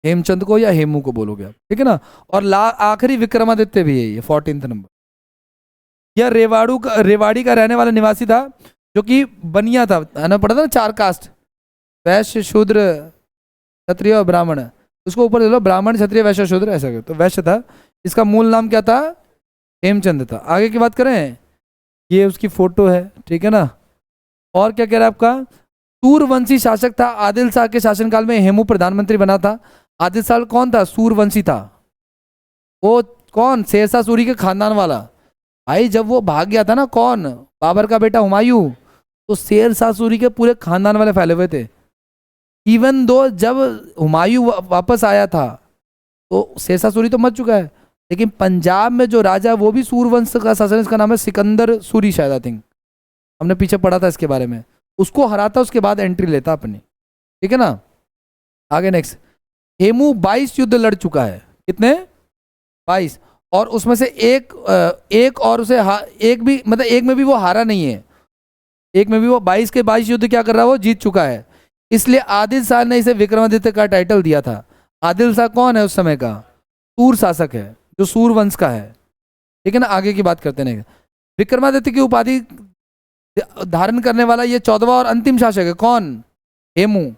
Speaker 1: हेमचंद को या हेमू को बोलोगे आप, ठीक है ना। और आखिरी विक्रमादित्य भी है ये 14th नंबर। यह रेवाड़ी का रहने वाला निवासी था, जो कि बनिया था, है ना, पढ़ा था ना 4 कास्ट, वैश्य शूद्र क्षत्रिय और ब्राह्मण। उसको ऊपर ले लो, ब्राह्मण क्षत्रिय वैश्य शूद्र ऐसा कर, तो वैश्य था। इसका मूल नाम क्या था, हेमचंद था। आगे की बात करें, ये उसकी फोटो है, ठीक है ना। और क्या कह रहा है आपका, सूरवंशी शासक था। आदिल शाह के शासनकाल में हेमू प्रधानमंत्री बना था। आदिल शाह कौन था, सूरवंशी था। वो कौन, शेरशाह सूरी के खानदान वाला। भाई जब वो भाग गया था ना, कौन, बाबर का बेटा हुमायूं, तो शेरशाह सूरी के पूरे खानदान वाले फैले हुए थे। इवन दो जब हुमायूं वापस आया था तो शेरशाह सूरी तो मर चुका है, लेकिन पंजाब में जो राजा वो भी सूरवंश का शासन, इसका नाम है सिकंदर सूरी शायद, आई थिंक हमने पीछे पढ़ा था इसके बारे में। उसको हराता, उसके बाद एंट्री लेता अपनी, ठीक है ना। आगे नेक्स्ट, हेमू 22 युद्ध लड़ चुका है। कितने, 22। और उसमें से एक और उसे एक भी, मतलब एक में भी वो हारा नहीं है। एक में भी वो 22 के 22 युद्ध क्या कर रहा है, वो जीत चुका है। इसलिए आदिल शाह ने इसे विक्रमादित्य का टाइटल दिया था। आदिल शाह कौन है, उस समय का सूर शासक है, जो सूर वंश का है, ठीक है ना। आगे की बात करते हैं। विक्रमादित्य की उपाधि धारण करने वाला ये 14वां और अंतिम शासक है, कौन, हेमू।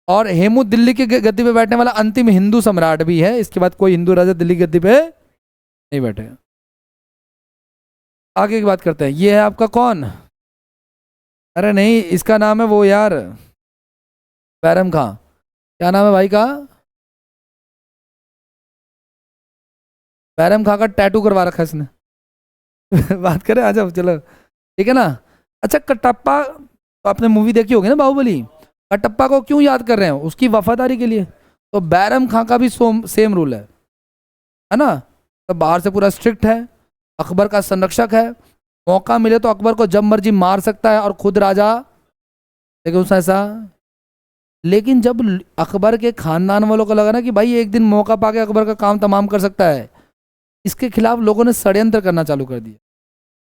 Speaker 1: और हेमू दिल्ली की गद्दी पे बैठने वाला अंतिम हिंदू सम्राट भी है। इसके बाद कोई हिंदू राजा दिल्ली की गद्दी पे नहीं बैठे। आगे की बात करते हैं, ये है आपका कौन, अरे नहीं, इसका नाम है वो यार, बैरम खां। क्या नाम है भाई का, बैरम खां का टैटू करवा रखा है इसने। बात करें आ जाओ, चलो, ठीक है ना। अच्छा, कटप्पा तो आपने मूवी देखी होगी ना, बाहुबली। कटप्पा को क्यों याद कर रहे हैं? उसकी वफादारी के लिए। तो बैरम खां का भी सेम रूल है ना? तो बाहर से पूरा स्ट्रिक्ट है, अकबर का संरक्षक है, मौका मिले तो अकबर को जब मर्जी मार सकता है और खुद राजा, लेकिन उसने ऐसा। लेकिन जब अकबर के खानदान वालों को लगा ना कि भाई एक दिन मौका पाके अकबर का काम तमाम कर सकता है, इसके खिलाफ लोगों ने षड्यंत्र करना चालू कर दिया।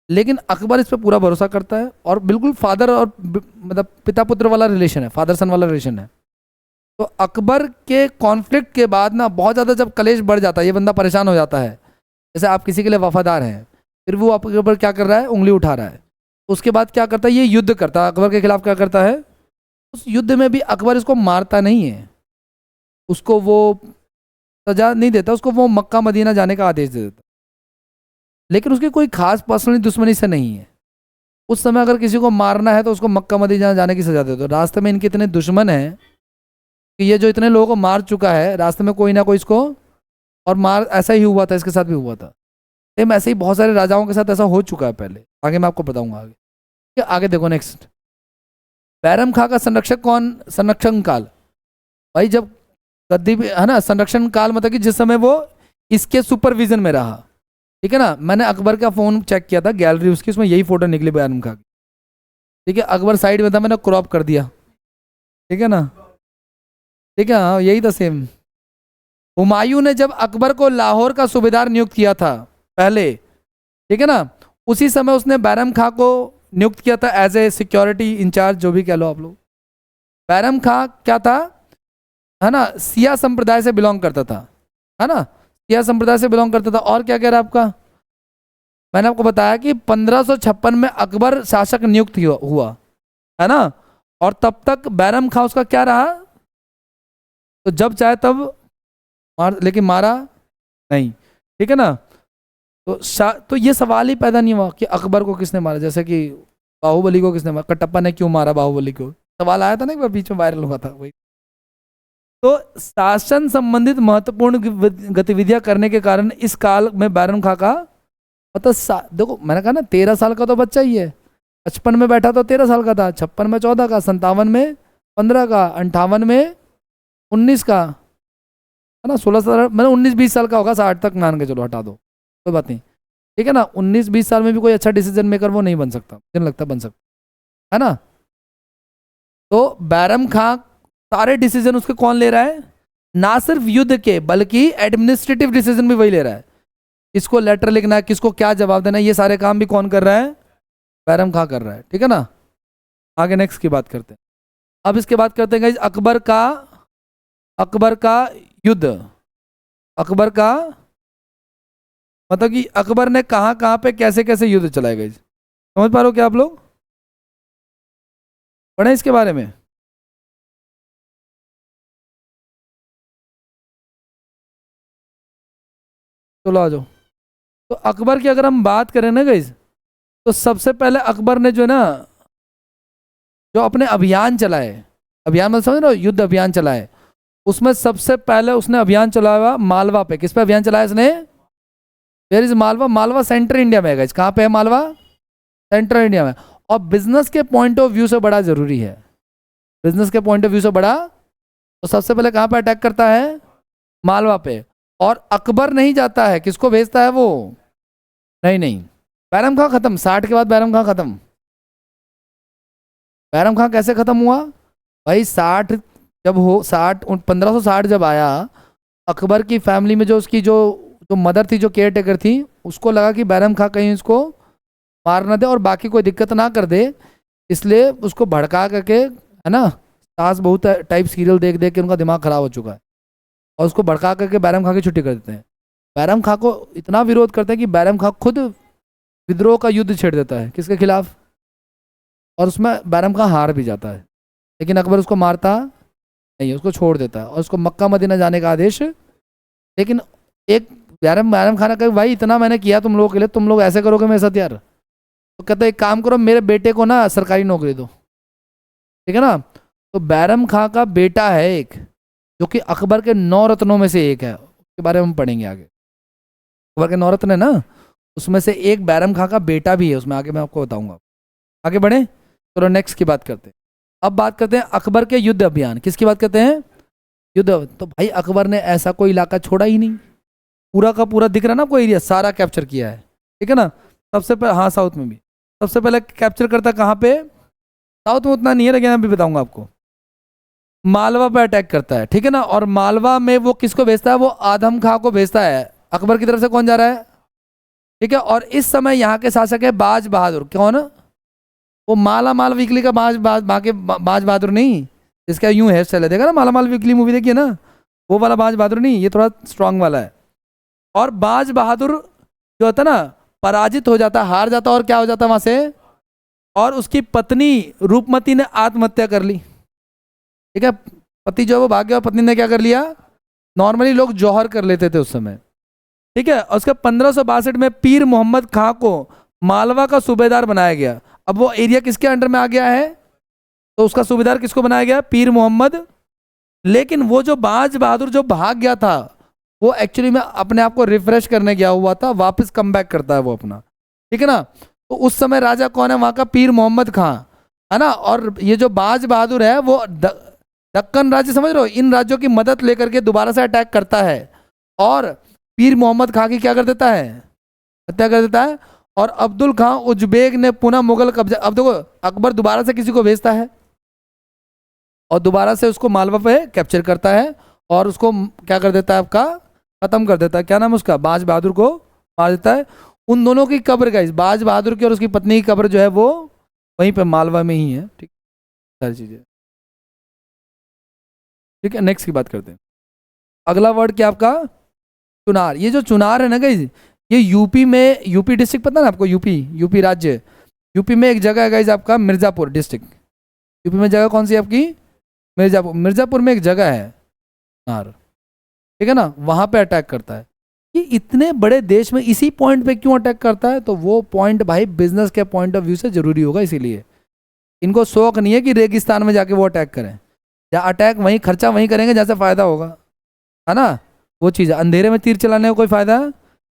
Speaker 1: लेकिन अकबर इस पर पूरा भरोसा करता है और बिल्कुल फादर और मतलब पिता पुत्र वाला रिलेशन है, फादर सन वाला रिलेशन है। तो अकबर के कॉन्फ्लिक्ट के बाद ना बहुत ज़्यादा जब कलेश बढ़ जाता है, ये बंदा परेशान हो जाता है, जैसे आप किसी के लिए वफादार हैं, फिर वो आपके ऊपर क्या कर रहा है, उंगली उठा रहा है, उसके बाद क्या करता है, ये युद्ध करता है अकबर के खिलाफ। क्या करता है? उस युद्ध में भी अकबर इसको मारता नहीं है, उसको वो सजा नहीं देता, उसको वो मक्का मदीना जाने का आदेश दे देता। लेकिन उसकी कोई खास पर्सनली दुश्मनी से नहीं है। उस समय अगर किसी को मारना है तो उसको मक्का मदीना जाने की सजा दे दो। रास्ते में इनके इतने दुश्मन हैं कि ये जो इतने लोगों को मार चुका है रास्ते में, कोई ना कोई इसको और मार। ऐसा ही हुआ था, इसके साथ भी हुआ था सेम, ऐसे ही बहुत सारे राजाओं के साथ ऐसा हो चुका है पहले। आगे मैं आपको बताऊंगा आगे। आगे देखो नेक्स्ट, बैरम खां का संरक्षक कौन? संरक्षण काल, भाई जब गद्दी पे है ना, संरक्षण काल मतलब कि जिस समय वो इसके सुपरविजन में रहा, ठीक है ना। मैंने अकबर का फ़ोन चेक किया था, गैलरी उसकी, उसमें यही फोटो निकली बैरम खां की, ठीक है। अकबर साइड में था, मैंने क्रॉप कर दिया, ठीक है ना, ठीक है, हाँ यही था सेम। हुमायूं ने जब अकबर को लाहौर का सूबेदार नियुक्त किया था पहले, ठीक है ना, उसी समय उसने बैरम खां को नियुक्त किया था एज ए सिक्योरिटी इंचार्ज, जो भी कह लो आप लोग। बैरम खां क्या था, है ना, सिया संप्रदाय से बिलोंग करता था, है ना, सिया संप्रदाय से बिलोंग करता था। और क्या कह रहा है आपका, मैंने आपको बताया कि 1556 में अकबर शासक नियुक्त हुआ, है ना, और तब तक बैरम खां उसका क्या रहा, तो जब चाहे तब लेकिन मारा नहीं, ठीक है ना। तो ये सवाल ही पैदा नहीं हुआ कि अकबर को किसने मारा, जैसे कि बाहुबली को किसने मारा, कटप्पा ने क्यों मारा बाहुबली को, सवाल आया था ना, एक बार बीच में वायरल हुआ था वही। तो शासन संबंधित महत्वपूर्ण गतिविधियां करने के कारण इस काल में बैरम खां का मतलब देखो मैंने कहा ना 13 साल का तो बच्चा ही है। 55 में बैठा तो 13 साल का था, 56 में 14 का, 57 में 15 का, 58 में 19 का, है ना, 16 साल मतलब 19-20 साल का होगा, 60 तक मान के चलो, हटा दो कोई बात नहीं, ठीक है ना। 19-20 साल में भी कोई अच्छा डिसीजन मेकर वो नहीं बन सकता, मुझे लगता बन सकता, है ना। तो बैरम खां सारे डिसीजन उसके कौन ले रहा है, ना सिर्फ युद्ध के बल्कि एडमिनिस्ट्रेटिव डिसीजन भी वही ले रहा है। किसको लेटर लिखना है, किसको क्या जवाब देना है, ये सारे काम भी कौन कर रहा है, बैरम खां कर रहा है, ठीक है ना। आगे नेक्स्ट की बात करते हैं। अब इसके बात करते हैं अकबर का युद्ध, अकबर का मतलब कि अकबर ने कहां कहां पे कैसे कैसे युद्ध चलाए गए, समझ पा रहे हो क्या आप लोग, पढ़े इसके बारे में। चलो आ जाओ। तो अकबर की अगर हम बात करें ना गाइस, तो सबसे पहले अकबर ने जो है ना, जो अपने अभियान चलाए, अभियान मतलब समझ रहे हो, युद्ध अभियान चलाए, उसमें सबसे पहले उसने अभियान चलाया मालवा पे। किस पे अभियान चलाया इसने, where is Malwa, Malwa central India में है गाइस। कहाँ पे है मालवा, सेंट्रल इंडिया में। और बिजनेस के पॉइंट ऑफ व्यू से बड़ा जरूरी है, बिजनेस के पॉइंट ऑफ व्यू से बड़ा, तो सबसे पहले कहाँ पे अटैक करता है, मालवा पे। और अकबर नहीं जाता है, किसको भेजता है वो, नहीं बैरम खां खत्म, 60 के बाद बैरम खां खत्म। बैरम खां कैसे खत्म हुआ भाई, 60 जब हो, 1560 जब आया, अकबर की फैमिली में जो उसकी जो मदर थी, जो केयर टेकर थी, उसको लगा कि बैरम खां कहीं इसको मार ना दे और बाकी कोई दिक्कत ना कर दे, इसलिए उसको भड़का करके, है ना, सास बहू टाइप सीरियल देख देख के उनका दिमाग खराब हो चुका है, और उसको भड़का करके बैरम खां की छुट्टी कर देते हैं। बैरम खां को इतना विरोध करते हैं कि बैरम खां खुद विद्रोह का युद्ध छेड़ देता है, किसके खिलाफ, और उसमें बैरम खां हार भी जाता है। लेकिन अकबर उसको मारता नहीं, उसको छोड़ देता है और उसको मक्का मदीना जाने का आदेश। लेकिन एक बैरम खान कहा भाई इतना मैंने किया तुम लोगों के लिए, तुम लोग ऐसे करोगे मेरे साथ यार, तो कहते एक काम करो मेरे बेटे को ना सरकारी नौकरी दो, ठीक है ना। तो बैरम खां का बेटा है एक, जो कि अकबर के 9 रत्नों में से एक है, उसके बारे में हम पढ़ेंगे आगे। अकबर के 9 रत्न है ना, उसमें से एक बैरम खां का बेटा भी है उसमें, आगे मैं आपको बताऊंगा। आगे बढ़े, चलो नेक्स्ट की बात करते हैं। अब बात करते हैं अकबर के युद्ध अभियान। किसकी बात करते हैं? युद्ध। तो भाई अकबर ने ऐसा कोई इलाका छोड़ा ही नहीं, पूरा का पूरा दिख रहा ना, कोई एरिया सारा कैप्चर किया है, ठीक है ना। सबसे पहले, हाँ साउथ में भी सबसे पहले कैप्चर करता कहाँ पे? साउथ में उतना नहीं है लेकिन अभी बताऊंगा आपको। मालवा पे अटैक करता है, ठीक है ना। और मालवा में वो किसको भेजता है? वो आदम खां को भेजता है। अकबर की तरफ से कौन जा रहा है? ठीक है। और इस समय यहाँ के शासक है बाज बहादुर। कौन? वो माला माल वीकली का बाज बहादुर नहीं, इसका यूं हेयर स्टाइल है, देखा ना, माला माल वीकली मूवी देखिए ना, वो वाला बाज बहादुर नहीं, ये थोड़ा स्ट्रांग वाला है। और बाज बहादुर जो होता है ना, पराजित हो जाता, हार जाता, और क्या हो जाता वहां से? और उसकी पत्नी रूपमती ने आत्महत्या कर ली, ठीक है। पति जो है वो भाग गया और पत्नी ने क्या कर लिया? नॉर्मली लोग जौहर कर लेते थे उस समय, ठीक है। और उसके 1562 में पीर मोहम्मद खां को मालवा का सूबेदार बनाया गया। अब वो एरिया किसके अंडर में आ गया है? तो उसका सूबेदार किसको बनाया गया? पीर मोहम्मद। लेकिन वो जो बाज बहादुर जो भाग गया था, वो एक्चुअली में अपने आप को रिफ्रेश करने गया हुआ था, वापस कम बैक करता है वो अपना, ठीक है ना। तो उस समय राजा कौन है वहां का? पीर मोहम्मद खां, है ना। और ये जो बाज बहादुर है वो दक्कन राज्य, समझ रहे हो, इन राज्यों की मदद लेकर के दोबारा से अटैक करता है, और पीर मोहम्मद खां की क्या कर देता है? हत्या कर देता है। और अब्दुल खां उज्बेक ने पुनः मुगल कब्जा। अब देखो, अकबर दोबारा से किसी को भेजता है और दोबारा से उसको मालवा पे कैप्चर करता है और उसको क्या कर देता है? आपका खत्म कर देता है। क्या नाम है उसका? बाज बहादुर को मार देता है। उन दोनों की कब्र, गाइस, बाज बहादुर की और उसकी पत्नी की कब्र जो है वो वहीं पे मालवा में ही है, ठीक, सारी चीजें, ठीक है। नेक्स्ट की बात करते हैं। अगला वर्ड क्या आपका? चुनार। ये जो चुनार है ना गाइस, ये यूपी में, यूपी डिस्ट्रिक्ट पता है ना आपको? यूपी राज्य, यूपी में एक जगह है गाइस आपका मिर्जापुर डिस्ट्रिक्ट। यूपी में जगह कौन सी है आपकी? मिर्जापुर। मिर्जापुर में एक जगह है चुनार, ठीक है ना, वहां पे अटैक करता है। ये इतने बड़े देश में इसी पॉइंट पे क्यों अटैक करता है? तो वो पॉइंट भाई बिजनेस के पॉइंट ऑफ व्यू से जरूरी होगा, इसीलिए इनको शौक नहीं है कि रेगिस्तान में जाके वो अटैक करें, या अटैक वहीं, खर्चा वहीं करेंगे जहाँ से फायदा होगा, है ना। वो चीज़ है। अंधेरे में तीर चलाने का कोई फायदा है?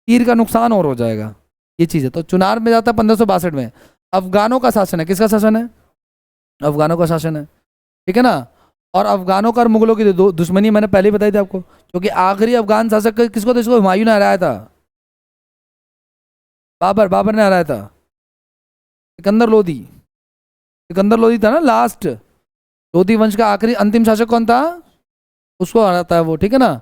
Speaker 1: तीर का नुकसान और हो जाएगा, ये चीज़ है। तो चुनार में जाता है 1562 में। अफगानों का शासन है। किसका शासन है? अफगानों का शासन है, ठीक है ना। और अफगानों का और मुगलों की दुश्मनी मैंने पहले ही बताई थी आपको, क्योंकि आखिरी अफगान शासक किसको था? इसको हुमायूं ने हराया था, बाबर ने हराया था। सिकंदर लोदी, सिकंदर लोदी था ना लास्ट, लोदी वंश का आखिरी अंतिम शासक कौन था? उसको हराता है वो, ठीक है ना।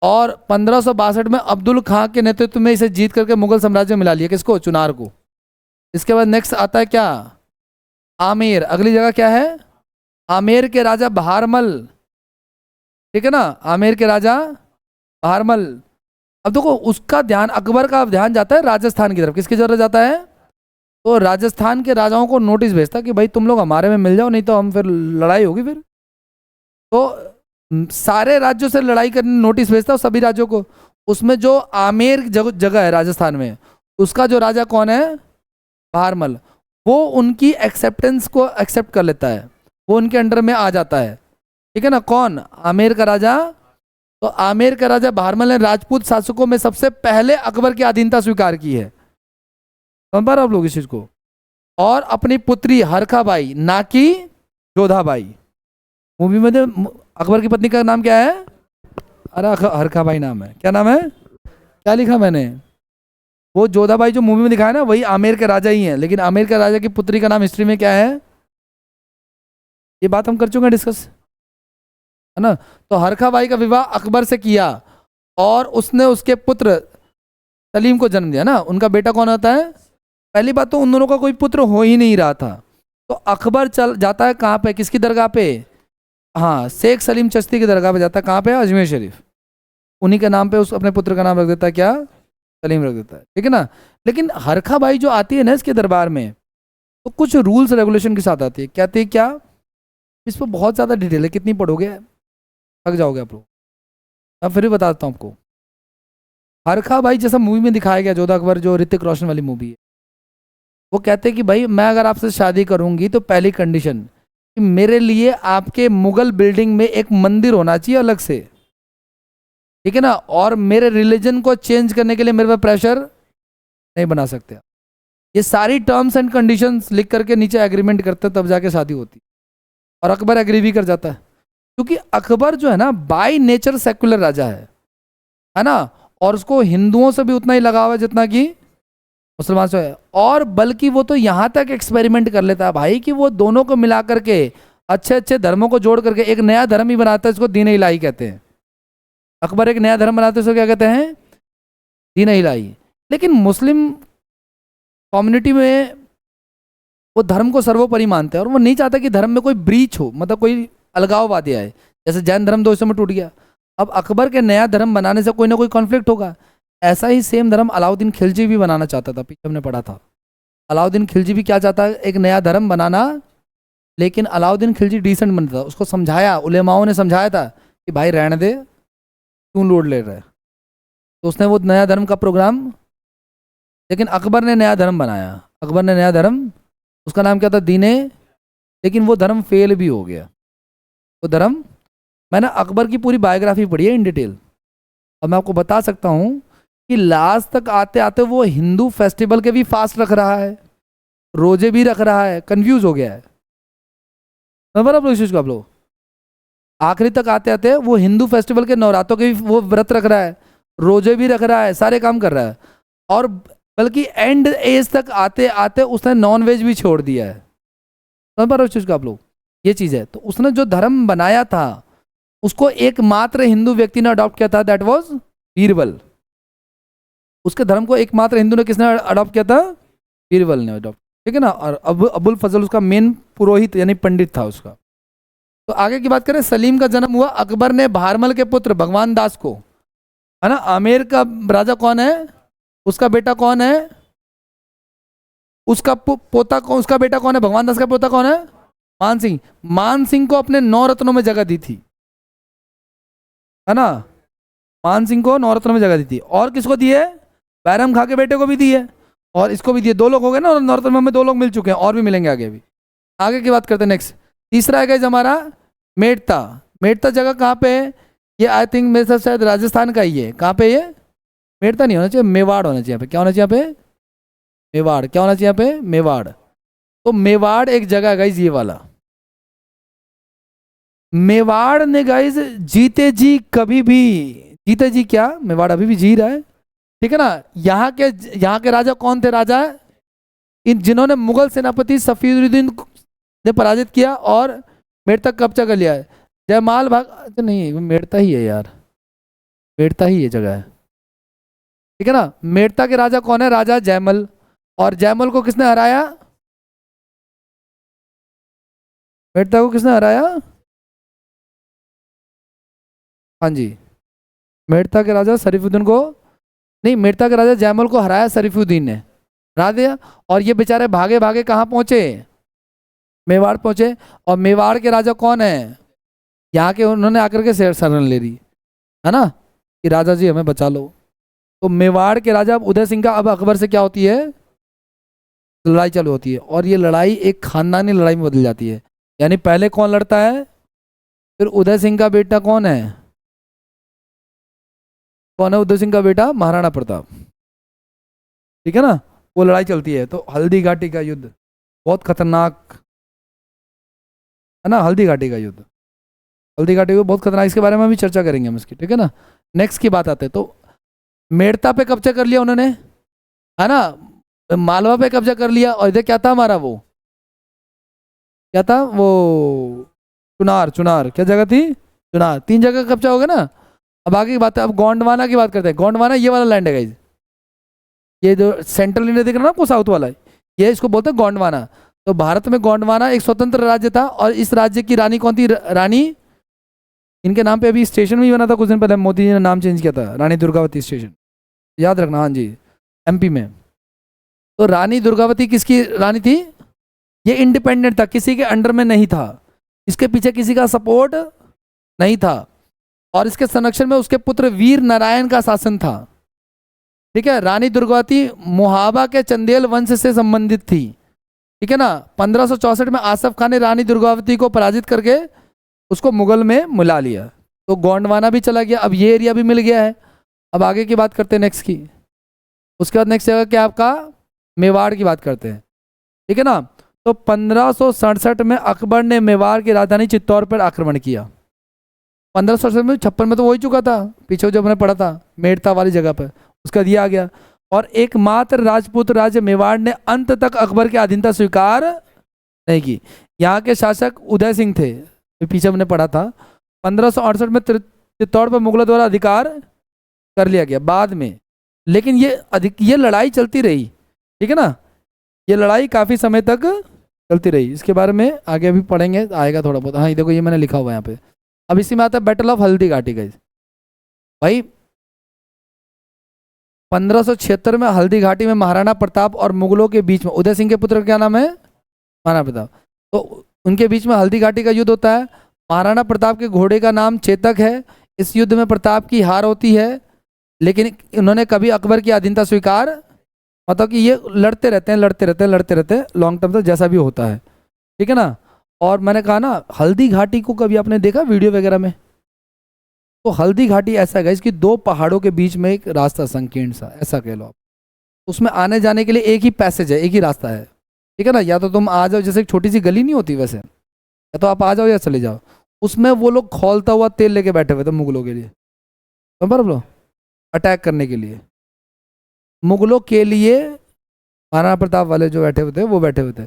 Speaker 1: और 1562 में अब्दुल खां के नेतृत्व में इसे जीत करके मुगल साम्राज्य में मिला लिया। किसको? चुनार को। इसके बाद नेक्स्ट आता है क्या? आमेर। अगली जगह क्या है? आमेर के राजा बहारमल, ठीक है ना, आमेर के राजा बहारमल। अब देखो, उसका ध्यान, अकबर का ध्यान जाता है राजस्थान की तरफ। किसकी तरफ जाता है? तो राजस्थान के राजाओं को नोटिस भेजता कि भाई तुम लोग हमारे में मिल जाओ, नहीं तो हम फिर लड़ाई होगी फिर। तो सारे राज्यों से लड़ाई करने नोटिस भेजता है सभी राज्यों को। उसमें जो आमेर जगह है राजस्थान में, उसका जो राजा कौन है? बहारमल। वो उनकी एक्सेप्टेंस को एक्सेप्ट कर लेता है, वो उनके अंडर में आ जाता है, ठीक है ना। कौन? आमेर का राजा। तो आमेर का राजा बहारमल ने राजपूत शासकों में सबसे पहले अकबर की अधीनता स्वीकार की है। समझ पा रहे हो आप लोग इस चीज को? और अपनी पुत्री हरखाबाई, ना कि जोधाबाई। मूवी में अकबर की पत्नी का नाम क्या है? अरे हरखाबाई नाम है। क्या नाम है? क्या लिखा मैंने? वो जोधाबाई जो मूवी में दिखाया ना, वही आमेर के राजा ही है, लेकिन आमेर के राजा की पुत्री का नाम हिस्ट्री में क्या है? ये बात हम कर चुके हैं डिस्कस, है ना। तो हरखाबाई का विवाह अकबर से किया और उसने उसके पुत्र सलीम को जन्म दिया ना। उनका बेटा कौन होता है? पहली बात तो उन दोनों का कोई पुत्र हो ही नहीं रहा था, तो अकबर चल जाता है कहाँ पे? किसकी दरगाह पे? हाँ, शेख सलीम चिश्ती की दरगाह पे जाता है। कहाँ पे? अजमेर शरीफ। उन्हीं के नाम पे उस अपने पुत्र का नाम रख देता है, क्या? सलीम रख देता है, ठीक है ना। लेकिन हरखाबाई जो आती है ना इसके दरबार में, तो कुछ रूल्स रेगुलेशन के साथ आती है। कहती है क्या? इस पर बहुत ज़्यादा डिटेल है, कितनी पढ़ोगे थक जाओगे आप लोग। अब फिर भी बताता हूँ आपको। हरखाबाई जैसा मूवी में दिखाया गया, जोधा अकबर, जो ऋतिक रोशन वाली मूवी है, वो कहते हैं कि भाई मैं अगर आपसे शादी करूंगी तो पहली कंडीशन कि मेरे लिए आपके मुगल बिल्डिंग में एक मंदिर होना चाहिए अलग से, ठीक है ना। और मेरे रिलीजन को चेंज करने के लिए मेरे पे प्रेशर नहीं बना सकते। ये सारी टर्म्स एंड कंडीशंस लिख करके नीचे एग्रीमेंट करते तब जाके शादी होती। और अकबर एग्री भी कर जाता है, क्योंकि अकबर जो है ना बाय नेचर सेक्युलर राजा है ना, और उसको हिंदुओं से भी उतना ही लगाव है जितना कि मुसलमान से है। और बल्कि वो तो यहाँ तक एक्सपेरिमेंट कर लेता है भाई कि वो दोनों को मिला करके अच्छे अच्छे धर्मों को जोड़ करके एक नया धर्म ही बनाता है, इसको दीन इलाही कहते हैं। अकबर एक नया धर्म बनाते हैं, इसको क्या कहते हैं? दीन इलाही। लेकिन मुस्लिम कम्युनिटी में वो धर्म को सर्वोपरि मानते हैं और वो नहीं चाहता कि धर्म में कोई ब्रीच हो, मतलब कोई अलगाववादी आए। जैसे जैन धर्म 2 हिस्सों में टूट गया, अब अकबर के नया धर्म बनाने से कोई ना कोई कॉन्फ्लिक्ट होगा। ऐसा ही सेम धर्म अलाउद्दीन खिलजी भी बनाना चाहता था, पीछे हमने पढ़ा था। अलाउद्दीन खिलजी भी क्या चाहता है? एक नया धर्म बनाना। लेकिन अलाउद्दीन खिलजी डिसेंट बनता था, उसको समझाया, उलेमाओं ने समझाया था कि भाई रहने दे, क्यों लोड ले रहा है। तो उसने वो नया धर्म का प्रोग्राम, लेकिन अकबर ने नया धर्म बनाया। अकबर ने नया धर्म, उसका नाम क्या था? दीने। लेकिन वो धर्म फेल भी हो गया। वो धर्म, मैंने अकबर की पूरी बायोग्राफी पढ़ी है इन डिटेल, और मैं आपको बता सकता हूँ कि लास्ट तक आते आते वो हिंदू फेस्टिवल के भी फास्ट रख रहा है, रोजे भी रख रहा है, कंफ्यूज हो गया है। बराबर इस चीज को आप लोग, आखिरी तक आते आते वो हिंदू फेस्टिवल के नवरात्रों के भी वो व्रत रख रहा है, रोजे भी रख रहा है, सारे काम कर रहा है। और बल्कि एंड एज तक आते आते उसने नॉन वेज भी छोड़ दिया है। समझ पा रहे हो इस चीज को आप लोग? ये चीज है। तो उसने जो धर्म बनाया था उसको एकमात्र हिंदू व्यक्ति ने अडॉप्ट किया था, दैट वाज बीरबल। उसके धर्म को एकमात्र हिंदू ने किसने अडॉप्ट किया था? बीरबल ने अडॉप्ट, ठीक है ना। और अबुल फजल उसका मेन पुरोहित यानी पंडित था उसका। तो आगे की बात करें, सलीम का जन्म हुआ अकबर ने भारमल के पुत्र भगवान दास को, है ना। आमेर का राजा कौन है? उसका बेटा कौन है? उसका पोता कौन? उसका बेटा कौन है? भगवान दास का पोता कौन है? मान सिंह। मान सिंह को अपने 9 रत्नों में जगह दी थी, है ना। मान सिंह को 9 रत्नों में जगह दी थी। और किसको दी है? बैरम खा के बेटे को भी दी है, और इसको भी दिए। 2 लोग हो गए ना, और 9 रत्नों में 2 लोग मिल चुके हैं, और भी मिलेंगे आगे भी। आगे की बात करते हैं। नेक्स्ट तीसरा है गाइस हमारा मेड़ता। मेड़ता जगह कहाँ पे है? ये आई थिंक मेरे साथ शायद राजस्थान का ही है। कहाँ पे? ये मेड़ता नहीं होना चाहिए, मेवाड़ होना चाहिए यहाँ पे। क्या होना चाहिए यहाँ पे? मेवाड़। क्या होना चाहिए यहाँ पे? मेवाड़। तो मेवाड़ एक जगह है गाइस, ये वाला मेवाड़ ने गाइस जीते जी कभी भी, जीते जी क्या, मेवाड़ अभी भी जी रहा है, ठीक है ना। यहाँ के राजा कौन थे? राजा इन जिन्होंने मुगल सेनापति सफीरुद्दीन ने पराजित किया और मेड़ता कब्जा कर लिया है। जयमाल भाग, अच्छा नहीं, मेड़ता ही है यार, मेड़ता ही ये जगह है, ठीक है ना। मेड़ता के राजा कौन है? राजा जयमल। और जयमल को किसने हराया? मेड़ता को किसने हराया? हाँ जी, मेड़ता के राजा शरीफुद्दीन को, नहीं, मेड़ता के राजा जयमल को हराया शरीफुद्दीन ने, हरा दिया। और ये बेचारे भागे भागे कहाँ पहुंचे? मेवाड़ पहुंचे। और मेवाड़ के राजा कौन है? यहाँ के, उन्होंने आकर के शरण ले ली, है ना, कि राजा जी हमें बचा लो। तो मेवाड़ के राजा उदय सिंह का अब अकबर से क्या होती है? लड़ाई चालू होती है, और ये लड़ाई एक खानदानी लड़ाई में बदल जाती है। यानी पहले कौन लड़ता है? फिर उदय सिंह का बेटा कौन है? कौन है उदय सिंह का बेटा? महाराणा प्रताप, ठीक है ना। वो लड़ाई चलती है। तो हल्दी घाटी का युद्ध बहुत खतरनाक, है ना। हल्दी घाटी का युद्ध, हल्दी घाटी बहुत खतरनाक, इसके बारे में भी चर्चा करेंगे हम इसकी, ठीक है ना। नेक्स्ट की बात आते हैं। तो मेड़ता पे कब्जा कर लिया उन्होंने, है ना, मालवा पे कब्जा कर लिया। और इधर क्या था हमारा? वो क्या था? वो चुनार। चुनार क्या जगह थी? चुनार। 3 जगह कब्जा हो गया ना। अब आगे की बात है, अब गोंडवाना की बात करते हैं। गोंडवाना ये वाला लैंड है गाइस, ये जो सेंट्रल इंडिया दिख रहा है ना आपको, साउथ वाला, ये इसको बोलते हैं गोंडवाना। तो भारत में गोंडवाना एक स्वतंत्र राज्य था, और इस राज्य की रानी कौन थी? रानी, इनके नाम पे अभी स्टेशन भी बना था कुछ दिन पहले, मोदी जी ने नाम चेंज किया था, रानी दुर्गावती स्टेशन, याद रखना। हाँ जी, एमपी में। तो रानी दुर्गावती किसकी रानी थी? ये इंडिपेंडेंट था, किसी के अंडर में नहीं था, इसके पीछे किसी का सपोर्ट नहीं था, और इसके संरक्षण में उसके पुत्र वीर नारायण का शासन था, ठीक है। रानी दुर्गावती मुहाबा के चंदेल वंश से संबंधित थी, ठीक है ना। 1564 में आसफ खान ने रानी दुर्गावती को पराजित करके उसको मुगल में मिला लिया। तो गोंडवाना भी चला गया, अब ये एरिया भी मिल गया है। अब आगे की बात करते हैं नेक्स्ट की। उसके बाद नेक्स्ट जगह क्या आपका? मेवाड़ की बात करते हैं, ठीक है ना। तो 1567 में अकबर ने मेवाड़ की राजधानी चित्तौड़ पर आक्रमण किया। 1567 में, 56 में तो हो ही चुका था, पीछे जो हमने पढ़ा था मेड़ता वाली जगह पर, उसका दिया गया। और एकमात्र राजपूत राज्य मेवाड़ ने अंत तक अकबर की अधीनता स्वीकार नहीं की। यहाँ के शासक उदय सिंह थे, पीछे हमने पढ़ा था। 1568 में चित्तौड़ पर मुगलों द्वारा अधिकार कर लिया गया बाद में, लेकिन ये लड़ाई चलती रही, ठीक है ना, ये लड़ाई काफ़ी समय तक चलती रही। इसके बारे में आगे अभी पढ़ेंगे, आएगा थोड़ा बहुत। हाँ, ये देखो, ये मैंने लिखा हुआ है यहाँ पे। अब इसी में आता है battle of Haldi Ghati guys. भाई 1576 में हल्दी घाटी में महाराणा प्रताप और मुगलों के बीच में, उदय सिंह के पुत्र का क्या नाम है, महाराणा प्रताप, तो उनके बीच में हल्दी घाटी का युद्ध होता है। महाराणा प्रताप के घोड़े का नाम चेतक है। इस युद्ध में प्रताप की हार होती है, लेकिन उन्होंने कभी अकबर की अधीनता स्वीकार, मतलब कि ये लड़ते रहते हैं लॉन्ग टर्म तक, जैसा भी होता है, ठीक है ना। और मैंने कहा ना, हल्दी घाटी को कभी आपने देखा वीडियो वगैरह में, तो हल्दी घाटी ऐसा है इसकी, दो पहाड़ों के बीच में एक रास्ता संकीर्ण सा, ऐसा कह लो आप, उसमें आने जाने के लिए एक ही पैसेज है, एक ही रास्ता है, ठीक है ना। या तो तुम आ जाओ, जैसे एक छोटी सी गली नहीं होती वैसे, या तो आप आ जाओ या चले जाओ। उसमें वो लोग खौलता हुआ तेल लेके बैठे हुए थे मुगलों के लिए, समझ, अटैक करने के लिए। मुगलों के लिए महाराणा प्रताप वाले जो बैठे हुए थे, वो बैठे हुए थे,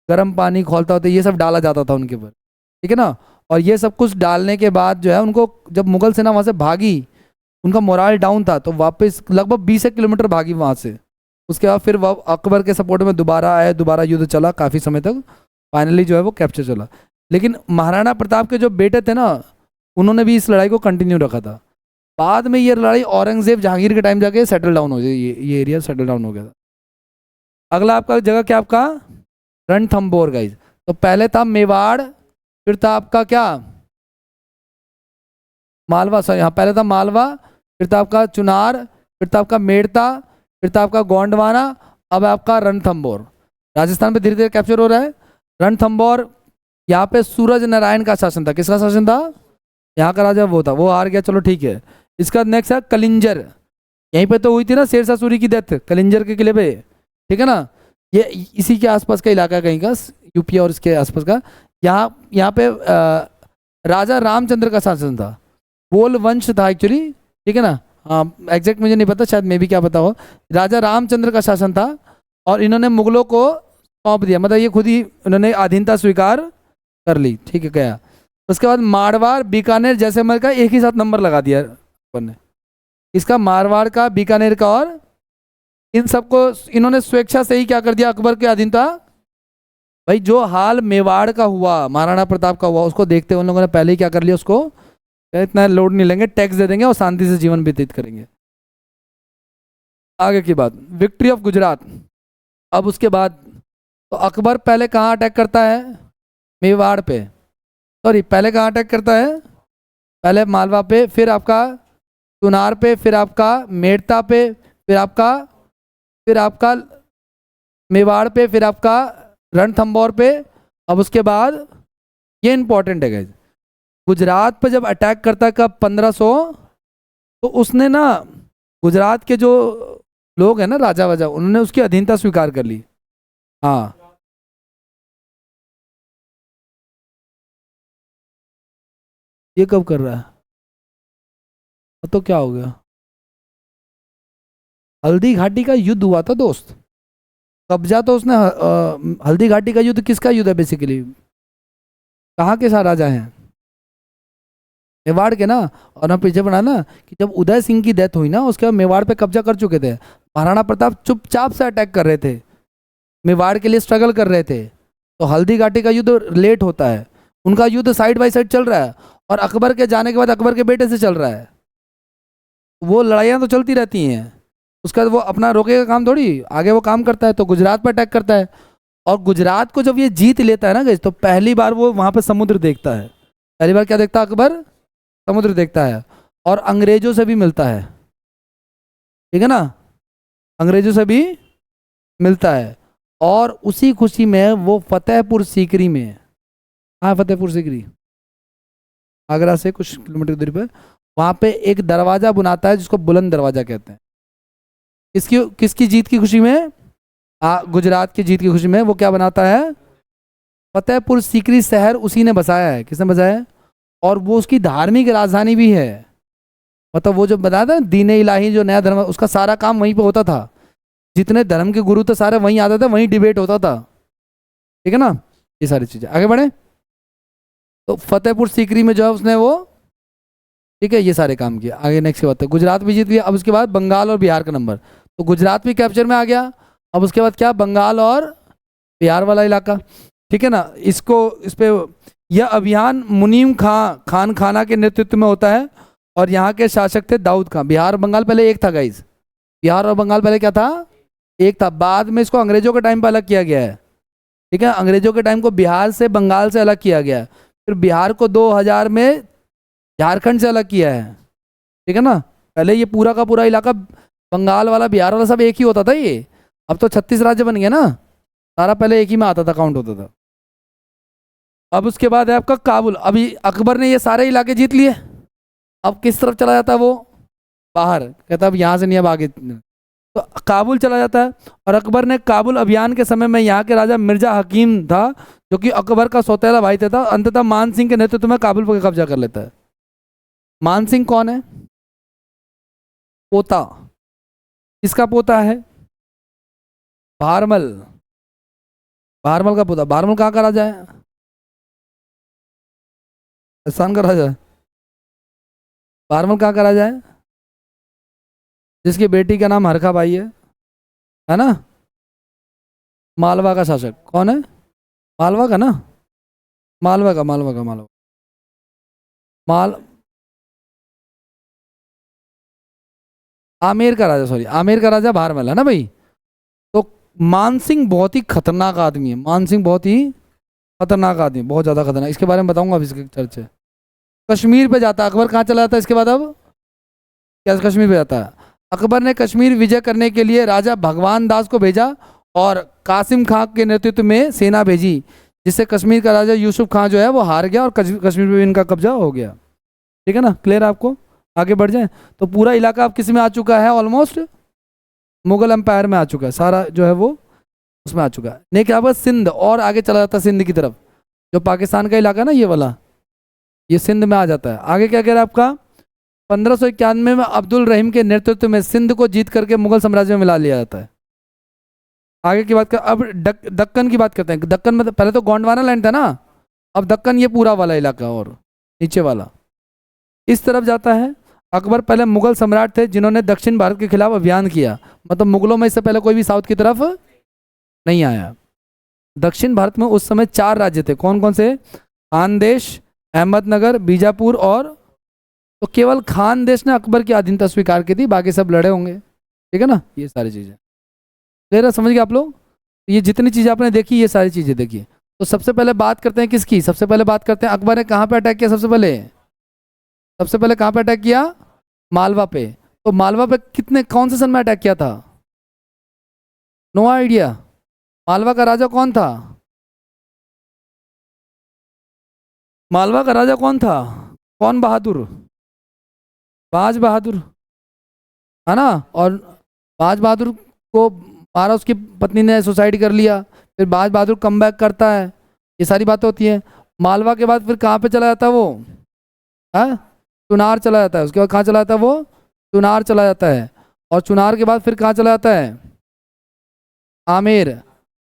Speaker 1: गर्म पानी खौलता होता, ये सब डाला जाता था उनके ऊपर, ठीक है ना। और ये सब कुछ डालने के बाद जो है, उनको जब मुगल सेना वहाँ से भागी, उनका मोराल डाउन था, तो वापस लगभग 20 किलोमीटर भागी वहाँ से। उसके बाद फिर वह अकबर के सपोर्ट में दोबारा आए, दोबारा युद्ध चला काफ़ी समय तक, फाइनली जो है वो कैप्चर चला। लेकिन महाराणा प्रताप के जो बेटे थे ना, उन्होंने भी इस लड़ाई को कंटिन्यू रखा था। बाद में ये लड़ाई औरंगजेब जहांगीर के टाइम जाके सेटल डाउन हो गई, ये एरिया सेटल डाउन हो गया था। अगला आपका जगह क्या, आपका रणथंभौर गाइस। तो पहले था मेवाड़, फिर था आपका क्या, मालवा, सॉरी यहाँ पहले था मालवा, फिर था आपका चुनार, फिर था आपका मेड़ता, फिर था आपका गोंडवाना, अब आपका रणथंभौर। राजस्थान पे धीरे धीरे कैप्चर हो रहा है। रणथंभौर, यहाँ पे सूरज नारायण का शासन था। किसका शासन था? यहाँ का राजा वो था, वो हार गया, चलो ठीक है। इसका नेक्स्ट है कलिंजर, यहीं पे तो हुई थी ना शेरशाह सूरी की डेथ, कलिंजर के किले पे, ठीक है ना। ये इसी के आसपास का इलाका कहीं का, यूपी और इसके आसपास का। यहाँ पे राजा रामचंद्र का शासन था, बोल वंश था एक्चुअली, ठीक है ना। हाँ, एग्जैक्ट मुझे नहीं पता, शायद मे भी क्या पता हो। राजा रामचंद्र का शासन था, और इन्होंने मुगलों को सौंप दिया, मतलब ये खुद ही इन्होंने अधीनता स्वीकार कर ली, ठीक है गया। उसके बाद मारवाड़, बीकानेर, जैसलमेर का एक ही साथ नंबर लगा दिया अकबर ने, इसका मारवाड़ का, बीकानेर का, और इन सबको इन्होंने स्वेच्छा से ही क्या कर दिया, अकबर की अधीनता। भाई जो हाल मेवाड़ का हुआ, महाराणा प्रताप का हुआ, उसको देखते उन लोगों ने पहले ही क्या कर लिया, उसको इतना लोड नहीं लेंगे, टैक्स दे देंगे और शांति से जीवन व्यतीत करेंगे। आगे की बात, विक्ट्री ऑफ गुजरात। अब उसके बाद तो अकबर पहले कहाँ अटैक करता है? मेवाड़ पे, सॉरी पहले कहाँ अटैक करता है? पहले मालवा पे, फिर आपका चुनार पे, फिर आपका मेड़ता पे, फिर आपका मेवाड़ पे, फिर आपका रणथंभौर पे। अब उसके बाद ये इंपॉर्टेंट है गाइस, गुजरात पे जब अटैक करता है कब? 1500, तो उसने ना गुजरात के जो लोग हैं ना, राजा वाजा, उन्होंने उसकी अधीनता स्वीकार कर ली। हाँ, ये कब कर रहा है? तो क्या हो गया? हल्दी घाटी का युद्ध हुआ था दोस्त, कब्जा तो उसने हल्दी घाटी का युद्ध किसका युद्ध है बेसिकली? कहाँ के साथ राजा हैं? मेवाड़ के ना। और हम पीछे पढ़ा ना कि जब उदय सिंह की डेथ हुई ना, उसके बाद मेवाड़ पे कब्जा कर चुके थे। महाराणा प्रताप चुपचाप से अटैक कर रहे थे, मेवाड़ के लिए स्ट्रगल कर रहे थे। तो हल्दी घाटी का युद्ध लेट होता है, उनका युद्ध साइड बाय साइड चल रहा है, और अकबर के जाने के बाद अकबर के बेटे से चल रहा है। वो लड़ाइयाँ तो चलती रहती हैं, उसका वो अपना रोकेगा काम थोड़ी, आगे वो काम करता है। तो गुजरात पर अटैक करता है, और गुजरात को जब ये जीत लेता है ना गाइस, तो पहली बार वो वहाँ पे समुद्र देखता है। पहली बार क्या देखता है अकबर? समुद्र देखता है, और अंग्रेजों से भी मिलता है, ठीक है ना, अंग्रेजों से भी मिलता है। और उसी खुशी में वो फतेहपुर सीकरी में, हाँ फतेहपुर सीकरी, आगरा से कुछ किलोमीटर दूरी पे, वहाँ पे एक दरवाजा बनाता है जिसको बुलंद दरवाजा कहते हैं। किसकी किसकी जीत की खुशी में? गुजरात की जीत की खुशी में वो क्या बनाता है, फतेहपुर सीकरी शहर उसी ने बसाया है। किसने बसाया है? और वो उसकी धार्मिक राजधानी भी है। मतलब वो जो बताया था दीन इलाही जो नया धर्म है, उसका सारा काम वहीं पे होता था। जितने धर्म के गुरु थे सारे वहीं आते थे, वहीं डिबेट होता था। ठीक है ना। ये सारी चीजें आगे बढ़े। तो फतेहपुर सीकरी में जो है उसने वो, ठीक है, ये सारे काम किए। आगे नेक्स्ट की बात है, गुजरात भी जीत लिया। अब उसके बाद बंगाल और बिहार का नंबर, तो गुजरात भी कैप्चर में आ गया। अब उसके बाद क्या, बंगाल और बिहार वाला इलाका। ठीक है ना। इसको इस पे यह अभियान मुनीम खान खाना के नेतृत्व में होता है और यहाँ के शासक थे दाऊद खान। बिहार और बंगाल पहले एक था गाइज, बिहार और बंगाल पहले क्या था, एक था। बाद में इसको अंग्रेजों के टाइम पर अलग किया गया है। ठीक है, अंग्रेजों के टाइम को बिहार से बंगाल से अलग किया गया है। फिर बिहार को 2000 में झारखंड से अलग किया है। ठीक है ना। पहले ये पूरा का पूरा इलाका बंगाल वाला बिहार वाला सब एक ही होता था ये। अब तो 36 राज्य बन गया ना, सारा पहले एक ही में आता था, काउंट होता था। अब उसके बाद है आपका काबुल। अभी अकबर ने ये सारे इलाके जीत लिए। अब किस तरफ चला जाता है वो, बाहर। कहता अब यहाँ से नहीं, अब आगे। तो काबुल चला जाता है। और अकबर ने काबुल अभियान के समय में यहाँ के राजा मिर्जा हकीम था, जो कि अकबर का सौतेला भाई था। अंततः मान सिंह के नेतृत्व में काबुल पर कब्जा कर लेता है। मान सिंह कौन है, पोता। किसका पोता है, भारमल। भारमल का पोता। भारमल कहाँ का राजा है, राजस्थान का राजा है। भारमल कहाँ का राजा है, जिसकी बेटी का नाम हरखा बाई है ना। मालवा का शासक कौन है, मालवा का ना, मालवा माल आमेर का राजा, सॉरी, आमेर का राजा भारमल है ना भाई। तो मान सिंह बहुत ही खतरनाक आदमी है। मान सिंह बहुत ही खतरनाक आदमी, बहुत ज़्यादा खतरनाक। इसके बारे में बताऊंगा अब इसके चर्चे। कश्मीर पे जाता है अकबर। कहाँ चला जाता है इसके बाद, अब क्या कश्मीर पे जाता है। अकबर ने कश्मीर विजय करने के लिए राजा भगवान दास को भेजा और कासिम खां के नेतृत्व में सेना भेजी, जिससे कश्मीर का राजा यूसुफ खां जो है वो हार गया और कश्मीर पे भी इनका कब्जा हो गया। ठीक है ना, क्लियर आपको। आगे बढ़ जाए तो पूरा इलाका अब किस में आ चुका है, ऑलमोस्ट मुगल एम्पायर में आ चुका है सारा जो है वो, उसमें आ चुका है। नहीं क्या हुआ, सिंध और आगे चला जाता है, सिंध की तरफ, जो पाकिस्तान का इलाका है ना ये वाला, ये सिंध में आ जाता है। आगे क्या कह रहा है आपका, 1591 में अब्दुल रहीम के नेतृत्व में सिंध को जीत करके मुगल साम्राज्य में मिला लिया जाता है। आगे की बात कर, अब दक्कन की बात करते हैं। दक्कन में पहले तो गोंडवाना लैंड था ना, अब दक्कन ये पूरा वाला इलाका और नीचे वाला इस तरफ जाता है। अकबर पहले मुगल सम्राट थे जिन्होंने दक्षिण भारत के खिलाफ अभियान किया। मतलब मुगलों में इससे पहले कोई भी साउथ की तरफ नहीं आया। दक्षिण भारत में उस समय 4 राज्य थे। कौन कौन से, खानदेश, अहमदनगर, बीजापुर और, तो केवल खानदेश ने अकबर की अधीनता स्वीकार की थी, बाकी सब लड़े होंगे। ठीक है ना, ये सारी चीज़ें क्लियर है, समझ गए आप लोग। ये जितनी चीज़ें आपने देखी ये सारी चीज़ें देखिए। तो सबसे पहले बात करते हैं किसकी, सबसे पहले बात करते हैं अकबर ने कहाँ पे अटैक किया। सबसे पहले कहाँ पे अटैक किया, मालवा पे। तो मालवा पे कितने, कौन से सन में अटैक किया था, नो आइडिया। मालवा का राजा कौन था, मालवा का राजा कौन था, कौन बहादुर, बाज बहादुर है ना। और बाज बहादुर को मारा, उसकी पत्नी ने सुसाइड कर लिया। फिर बाज बहादुर कम बैक करता है, ये सारी बातें होती हैं। मालवा के बाद फिर कहाँ पे चला जाता है वो, है चुनार चला जाता है। उसके बाद कहाँ चला जाता है वो, चुनार चला जाता है। और चुनार के बाद फिर कहाँ चला जाता है, आमेर,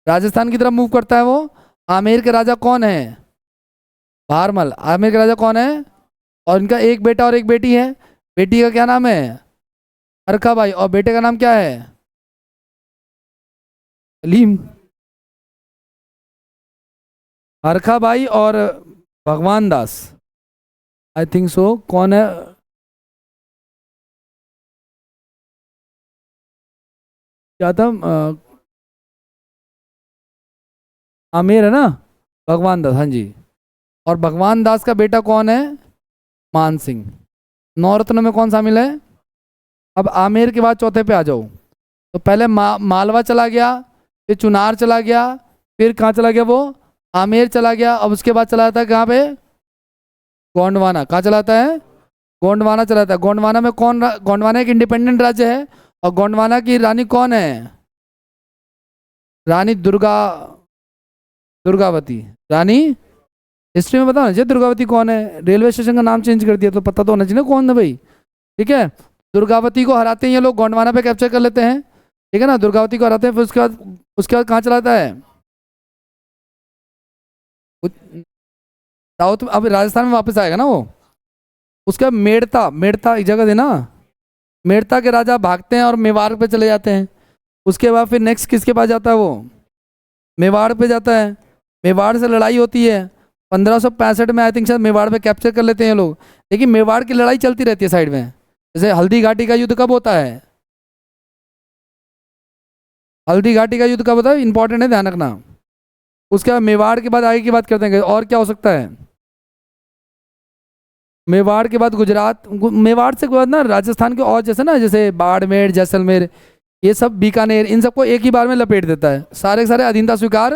Speaker 1: राजस्थान की तरफ मूव करता है वो। आमेर के राजा कौन है, भारमल। आमेर के राजा कौन है, और इनका एक बेटा और एक बेटी है। बेटी का क्या नाम है, अरखा बाई, और बेटे का नाम क्या है, सलीम। अरखा बाई और भगवान दास, आई थिंक सो। कौन है, क्या था, आमेर है ना, भगवान दास, हाँ जी। और भगवान दास का बेटा कौन है, मान सिंह। नौरत्न में कौन शामिल है। अब आमेर के बाद चौथे पे आ जाओ। तो पहले मालवा चला गया, फिर चुनार चला गया, फिर कहाँ चला गया वो, आमेर चला गया। अब उसके बाद चला जाता है कहाँ पे, गोंडवाना। कहाँ चला जाता है, गोंडवाना चला जाता है। गोंडवाना में कौन, गोंडवाना एक इंडिपेंडेंट राज्य है। और गोंडवाना की रानी कौन है, रानी दुर्गावती। रानी, हिस्ट्री में बताओ ना जी दुर्गावती कौन है। रेलवे स्टेशन का नाम चेंज कर दिया तो पता तो होना चाहिए ना कौन है भाई। ठीक है, दुर्गावती को हराते हैं ये लोग, गोंडवाना पे कैप्चर कर लेते हैं। ठीक है ना, दुर्गावती को हराते हैं, फिर उसके बाद कहाँ चलाता है, साउथ में। अब राजस्थान में वापस आएगा ना वो। उसका मेड़ता, मेड़ता एक जगह देना। मेड़ता के राजा भागते हैं और मेवाड़ पे चले जाते हैं। उसके बाद फिर नेक्स्ट किसके पास जाता है वो, मेवाड़ पे जाता है। मेवाड़ से लड़ाई होती है 1565 में, आई थिंक शायद मेवाड़ पे कैप्चर कर लेते हैं लोग। लेकिन मेवाड़ की लड़ाई चलती रहती है साइड में। जैसे हल्दी घाटी का युद्ध कब होता है, हल्दी घाटी का युद्ध कब होता है, इंपॉर्टेंट है, ध्यान रखना। उसके बाद मेवाड़ के बाद आगे की बात करते हैं और क्या हो सकता है। मेवाड़ के बाद गुजरात, मेवाड़ से बाद ना राजस्थान के और जैसे ना, जैसे बाड़मेर, जैसलमेर, ये सब, बीकानेर, इन सबको एक ही बार में लपेट देता है, सारे के सारे अधीनता स्वीकार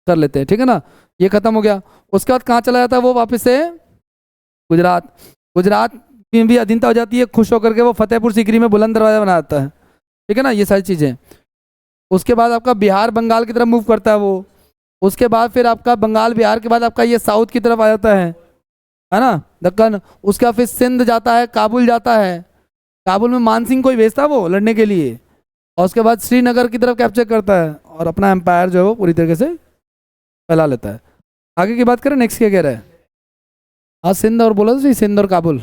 Speaker 1: कर लेते हैं। ठीक है ना, ये खत्म हो गया। उसके बाद कहाँ चला जाता है वो वापस से, गुजरात। गुजरात में भी अधीनता हो जाती है, खुश होकर के वो फतेहपुर सीकरी में बुलंद दरवाजा बना देता है। ठीक है ना, ये सारी चीज़ें। उसके बाद आपका बिहार बंगाल की तरफ मूव करता है वो। उसके बाद फिर आपका बंगाल बिहार के बाद आपका ये साउथ की तरफ आ जाता है ना, दक्कन। उसके बाद फिर सिंध जाता है, काबुल जाता है। काबुल में मानसिंह को ही भेजता है वो लड़ने के लिए। और उसके बाद श्रीनगर की तरफ कैप्चर करता है और अपना एम्पायर जो है वो पूरी तरीके से फैला लेता है। आगे की बात करें, नेक्स्ट क्या कह रहा है। हाँ, सिंध और बोला तो, सिंध और काबुल।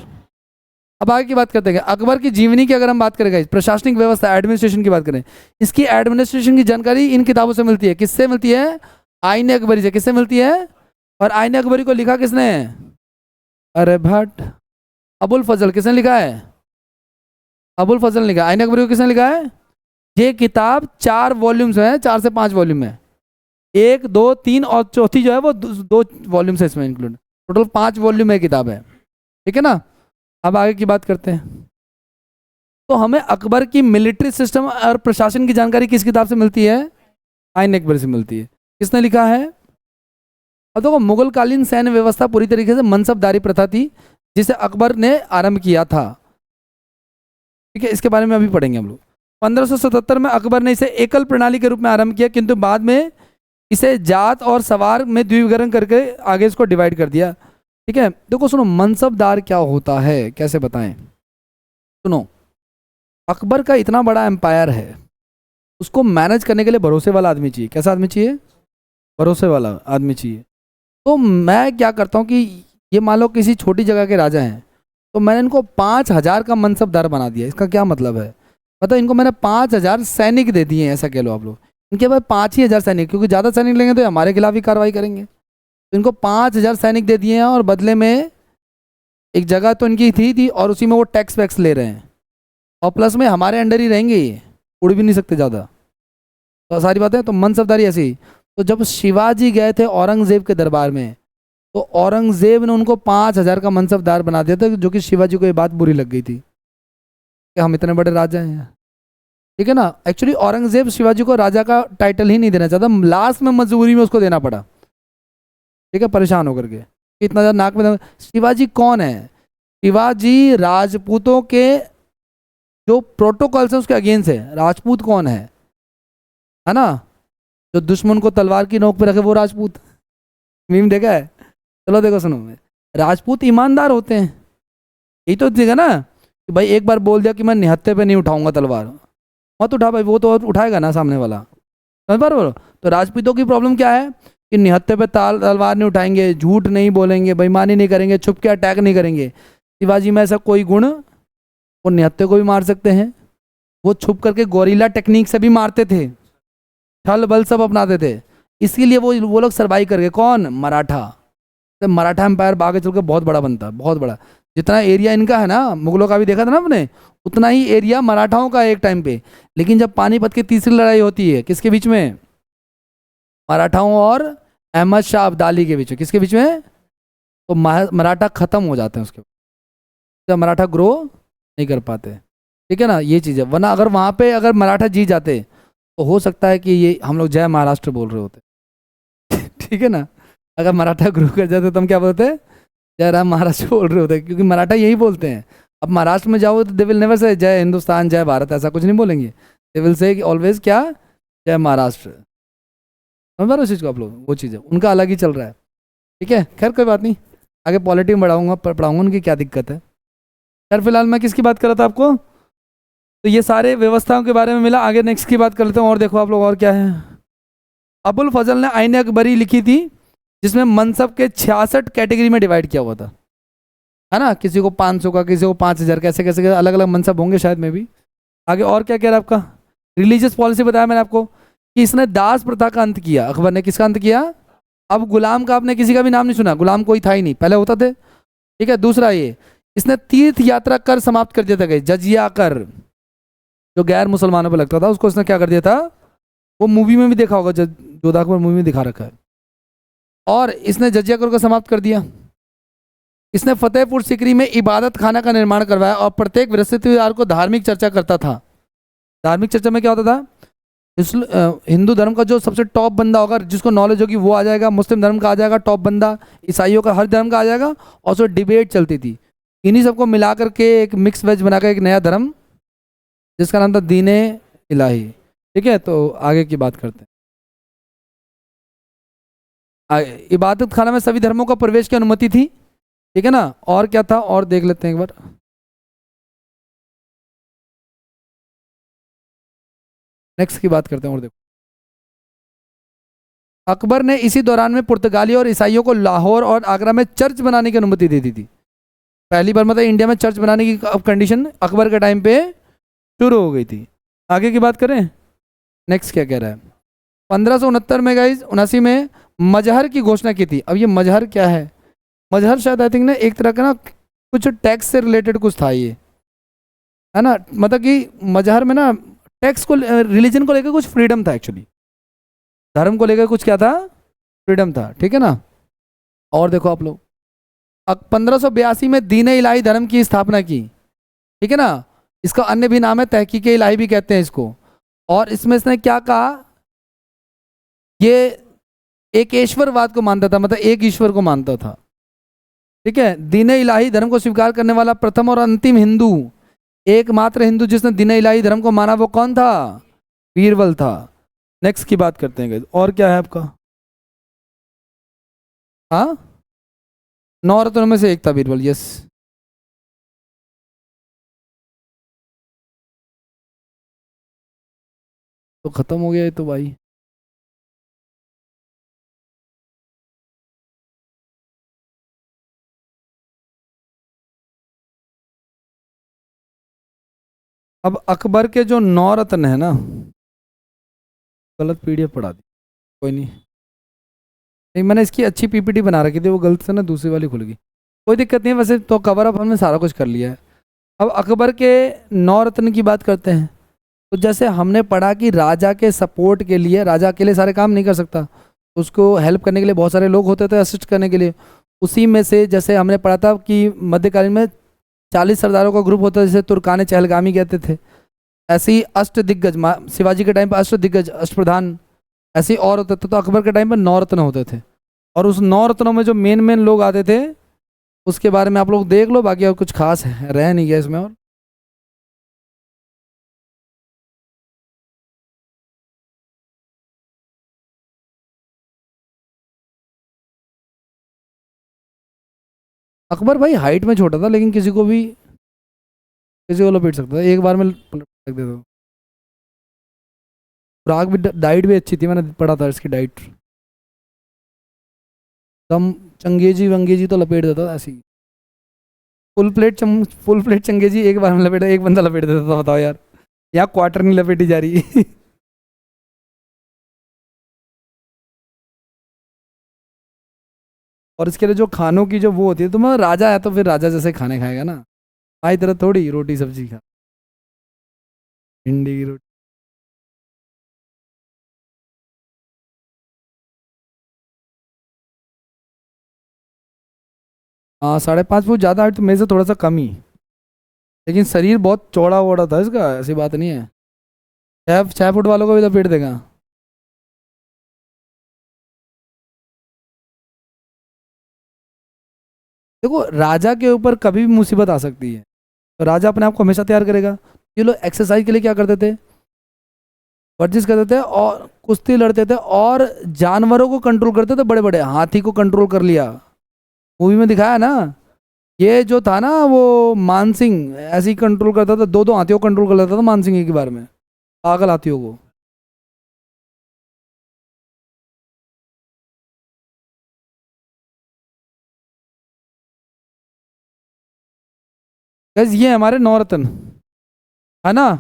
Speaker 1: अब आगे की बात करते हैं, अकबर की जीवनी की अगर हम बात करें, प्रशासनिक व्यवस्था, एडमिनिस्ट्रेशन की बात करें, इसकी एडमिनिस्ट्रेशन की जानकारी इन किताबों से मिलती है। किससे मिलती है, आईने अकबरी से। किससे मिलती है, और आईने अकबरी को लिखा किसने, अरे भट्ट, अबुल फजल। किसने लिखा है, अबुल फजल ने लिखा। आईने अकबरी को किसने लिखा है, ये किताब 4 वॉल्यूम्स है, 4 से 5 वॉल्यूम है। 1, 2, 3 और चौथी जो है वो 2 वॉल्यूम्स है इसमें इंक्लूड। टोटल 5 वॉल्यूम है किताब है। ठीक है ना, अब आगे की बात करते हैं। तो हमें अकबर की मिलिट्री सिस्टम और प्रशासन की जानकारी किस किताब से मिलती है, आईन अकबर से मिलती है। किसने लिखा है, अब देखो, मुगल कालीन सैन्य व्यवस्था पूरी तरीके से मनसबदारी प्रथा थी जिसे अकबर ने आरंभ किया था। ठीक है, इसके बारे में अभी पढ़ेंगे हम लोग। 1577 में अकबर ने इसे एकल प्रणाली के रूप में आरंभ किया, किंतु बाद में इसे जात और सवार में द्विविकरण करके आगे इसको डिवाइड कर दिया। ठीक है, देखो सुनो, मनसबदार क्या होता है, कैसे बताएं। सुनो, अकबर का इतना बड़ा एम्पायर है, उसको मैनेज करने के लिए भरोसे वाला आदमी चाहिए। कैसा आदमी चाहिए, भरोसे वाला आदमी चाहिए। तो मैं क्या करता हूँ कि ये मान लो किसी छोटी जगह के राजा हैं, तो मैंने इनको 5000 का मनसबदार बना दिया। इसका क्या मतलब है, मतलब इनको मैंने 5000 सैनिक दे दिए हैं, ऐसा कह लो आप लोग। इनके पास 5 ही हजार सैनिक, क्योंकि ज़्यादा सैनिक लेंगे तो हमारे खिलाफ ही कार्रवाई करेंगे। तो इनको 5000 सैनिक दे दिए हैं, और बदले में एक जगह तो इनकी थी और उसी में वो टैक्स वैक्स ले रहे हैं, और प्लस में हमारे अंडर ही रहेंगे, ये उड़ भी नहीं सकते ज़्यादा। तो सारी बातें, तो मनसबदारी ऐसी ही। तो जब शिवाजी गए थे औरंगजेब के दरबार में, तो औरंगजेब ने उनको 5000 का मनसबदार बना दिया था, जो कि शिवाजी को ये बात बुरी लग गई थी कि हम इतने बड़े राजा हैं। ठीक है ना, एक्चुअली औरंगजेब शिवाजी को राजा का टाइटल ही नहीं देना चाहता, लास्ट में मजबूरी में उसको देना पड़ा। ठीक है, परेशान होकर के, इतना ज़्यादा नाक में। शिवाजी कौन है, शिवाजी राजपूतों के जो प्रोटोकॉल्स हैं उसके अगेंस्ट है। राजपूत कौन है ना, जो दुश्मन को तलवार की नोक पे रखे वो राजपूत। मीम देखा है, चलो देखो सुनो, राजपूत ईमानदार होते हैं। यही तो देखा ना कि भाई एक बार बोल दिया कि मैं निहत्थे पे नहीं उठाऊंगा तलवार, मत उठा भाई, वो तो उठाएगा ना सामने वाला। समझ पा रहे हो। तो राजपूतों की प्रॉब्लम क्या है कि निहत्थे पे तलवार नहीं उठाएंगे, झूठ नहीं बोलेंगे, बेईमानी नहीं करेंगे, छुप के अटैक नहीं करेंगे। शिवाजी में ऐसा कोई गुण, वो निहत्थे को भी मार सकते हैं, वो छुप करके गोरिल्ला टेक्निक से भी मारते थे, छल बल सब अपनाते थे। इसीलिए वो लोग सर्वाइव कर गए। कौन, मराठा। तो मराठा एम्पायर आगे चल के बहुत बड़ा बनता है, बहुत बड़ा। जितना एरिया इनका है ना, मुगलों का भी देखा था ना आपने, उतना ही एरिया मराठाओं का एक टाइम पे। लेकिन जब पानीपत की तीसरी लड़ाई होती है, किसके बीच में, मराठाओं और अहमद शाह अब्दाली के बीच में, किसके बीच में, तो मराठा खत्म हो जाते हैं उसके बाद, जब मराठा ग्रो नहीं कर पाते। ठीक है ना, ये चीज़ है। वरना अगर वहाँ पे अगर मराठा जीत जाते तो हो सकता है कि ये हम लोग जय महाराष्ट्र बोल रहे होते। ठीक है ना, अगर मराठा ग्रो कर जाते तो हम क्या बोलते, जय राम महाराष्ट्र बोल रहे होते, क्योंकि मराठा यही बोलते हैं। अब महाराष्ट्र में जाओ तो दे विल नेवर से जय हिंदुस्तान, जय भारत, ऐसा कुछ नहीं बोलेंगे। दे विल से ऑलवेज क्या, जय महाराष्ट्र, समझ पा रहे हो उस चीज़ को आप लोग, वो चीज़ है उनका अलग ही चल रहा है। ठीक है, खैर कोई बात नहीं, आगे पॉलिटी में बढ़ाऊंगा, पढ़ाऊंगा उनकी क्या दिक्कत है। खैर फिलहाल मैं किसकी बात कर रहा था आपको, तो ये सारे व्यवस्थाओं के बारे में मिला। आगे नेक्स्ट की बात कर लेते हैं, और देखो आप लोग और क्या है। अबुल फजल ने आईन अकबरी लिखी थी, जिसमें मनसब के 66 कैटेगरी में डिवाइड किया हुआ था, है ना। किसी को 500 का, किसी को 5000, कैसे कैसे अलग अलग मनसब होंगे शायद में भी। आगे और क्या कह रहा है आपका, रिलीजियस पॉलिसी बताया मैंने आपको कि इसने दास प्रथा का अंत किया। अकबर ने किसका अंत किया। अब गुलाम का आपने किसी का भी नाम नहीं सुना, गुलाम कोई था ही नहीं, पहले होता थे। ठीक है, दूसरा ये, इसने तीर्थ यात्रा कर समाप्त कर दिया था, गए जजिया कर, जो गैर मुसलमानों पर लगता था उसको इसने क्या कर दिया था। वो मूवी में भी देखा होगा, जोधा अकबर मूवी में दिखा रखा है। और इसने जजिया कर को समाप्त कर दिया। इसने फतेहपुर सिकरी में इबादत खाना का निर्माण करवाया और प्रत्येक बृहस्पतिवार को धार्मिक चर्चा करता था। धार्मिक चर्चा में क्या होता था, हिंदू धर्म का जो सबसे टॉप बंदा होगा, जिसको नॉलेज होगी वो आ जाएगा, मुस्लिम धर्म का आ जाएगा टॉप बंदा, ईसाइयों का, हर धर्म का आ जाएगा, और उसमें डिबेट चलती थी। इन्हीं सबको मिला करके एक मिक्स वेज बनाकर एक नया धर्म, जिसका नाम था दीने इलाही। ठीक है, तो आगे की बात करते हैं। इबादत खाना में सभी धर्मों का प्रवेश की अनुमति थी। ठीक है ना, और क्या था, और देख लेते हैं एक बार। नेक्स्ट की बात करते हैं, और देखो अकबर ने इसी दौरान में पुर्तगाली और ईसाइयों को लाहौर और आगरा में चर्च बनाने की अनुमति दे दी थी। पहली बार मतलब इंडिया में चर्च बनाने की कंडीशन अकबर के टाइम पे शुरू हो गई थी। आगे की बात करें, नेक्स्ट क्या कह रहा है। 1569 में गाइज 79 में मजहर की घोषणा की थी। अब ये मजहर क्या है, मजहर शायद आई थिंक ना एक तरह का ना कुछ टैक्स से रिलेटेड कुछ था ये, है ना। मतलब कि मजहर में ना टैक्स को, रिलीजन को लेकर कुछ फ्रीडम था एक्चुअली, धर्म को लेकर कुछ क्या था, फ्रीडम था। ठीक है ना, और देखो आप लोग 1582 में दीन इलाही धर्म की स्थापना की। ठीक है ना, इसका अन्य भी नाम है तहकीक इलाही भी कहते हैं इसको। और इसमें इसने क्या कहा, ये एक ईश्वरवाद को मानता था, मतलब एक ईश्वर को मानता था। ठीक है, दीन इलाही धर्म को स्वीकार करने वाला प्रथम और अंतिम हिंदू, एकमात्र हिंदू जिसने दीन इलाही धर्म को माना, वो कौन था, बीरबल था। नेक्स्ट की बात करते हैं, और क्या है आपका। हाँ, 9 रत्नों में से एक था बीरबल, यस। तो खत्म हो गया ये तो भाई। अब अकबर के जो 9 रत्न है ना, गलत पीडीएफ पढ़ा दी, कोई नहीं, नहीं मैंने इसकी अच्छी पीपीटी बना रखी थी, वो गलत से ना दूसरी वाली खुल गई। कोई दिक्कत नहीं है, वैसे तो कवर अप हमने सारा कुछ कर लिया है। अब अकबर के 9 रत्न की बात करते हैं। तो जैसे हमने पढ़ा कि राजा के सपोर्ट के लिए, राजा अकेले सारे काम नहीं कर सकता, उसको हेल्प करने के लिए बहुत सारे लोग होते थे असिस्ट करने के लिए। उसी में से जैसे हमने पढ़ा था कि मध्यकालीन में 40 सरदारों का ग्रुप होता था, जैसे तुर्काने चहलगामी कहते थे। ऐसे ही अष्ट दिग्गज, शिवाजी के टाइम पर अष्ट दिग्गज, अष्टप्रधान, ऐसे ही और होते थे। तो अकबर के टाइम पर 9 रत्न होते थे, और उस 9 रत्नों में जो मेन मेन लोग आते थे, उसके बारे में आप लोग देख लो, बाकी और कुछ खास रह नहीं गया इसमें। और अकबर भाई हाइट में छोटा था, लेकिन किसी को लपेट सकता था एक बार में, लपेट देता था। खुराक भी, डाइट भी अच्छी थी, मैंने पढ़ा था इसकी डाइट। दम चंगेजी वंगेजी तो लपेट देता था ऐसी। फुल प्लेट चंगेजी एक बार में लपेटा, एक बंदा लपेट देता था, बताओ यार। यहाँ क्वार्टर नहीं लपेटी जा रही। और इसके लिए जो खानों की जो वो होती है, तो मैं राजा है तो फिर राजा जैसे खाने खाएगा ना, भाई तरह थोड़ी रोटी सब्जी खा, भिंडी की रोटी। हाँ, 5.5 फुट ज़्यादा हाइट तो मेरे से थोड़ा सा कम ही, लेकिन शरीर बहुत चौड़ा वोड़ा था इसका, ऐसी बात नहीं है। 6 फुट वालों को भी लपेट देगा। देखो राजा के ऊपर कभी भी मुसीबत आ सकती है, तो राजा अपने आप को हमेशा तैयार करेगा। ये लोग एक्सरसाइज के लिए क्या करते थे, वर्जिश करते थे और कुश्ती लड़ते थे और जानवरों को कंट्रोल करते थे, बड़े बड़े हाथी को कंट्रोल कर लिया, मूवी में दिखाया ना। ये जो था ना वो मानसिंह ऐसे ही कंट्रोल करता था, दो दो हाथियों को कंट्रोल कर लेता था मानसिंह एक ही बार में, पागल हाथियों को। Guys, ये हमारे नौरत्न है ना,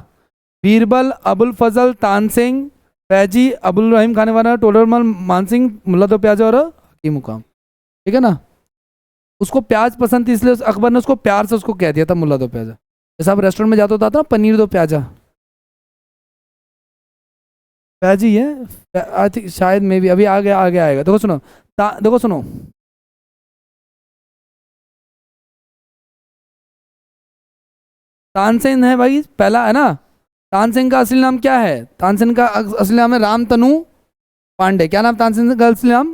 Speaker 1: बीरबल, अबुल फजल, तानसेन, फैजी, अब्दुल रहीम खानेवाला, टोडरमल, मानसिंह, मुल्ला दो प्याजा और हकीम मुकाम। ठीक है ना। उसको प्याज पसंद थी इसलिए अकबर ने उसको प्यार से उसको कह दिया था मुल्ला दो प्याजा। जैसे आप रेस्टोरेंट में जाते होता था ना, पनीर दो प्याजा, फैजी है आई थिंक, शायद मे भी अभी आगे आएगा। देखो सुनो, देखो सुनो, तानसेन है भाई पहला है ना। तानसेन का असली नाम क्या है? तानसेन का असली नाम है रामतनु पांडे। क्या नाम तानसेन का असली नाम?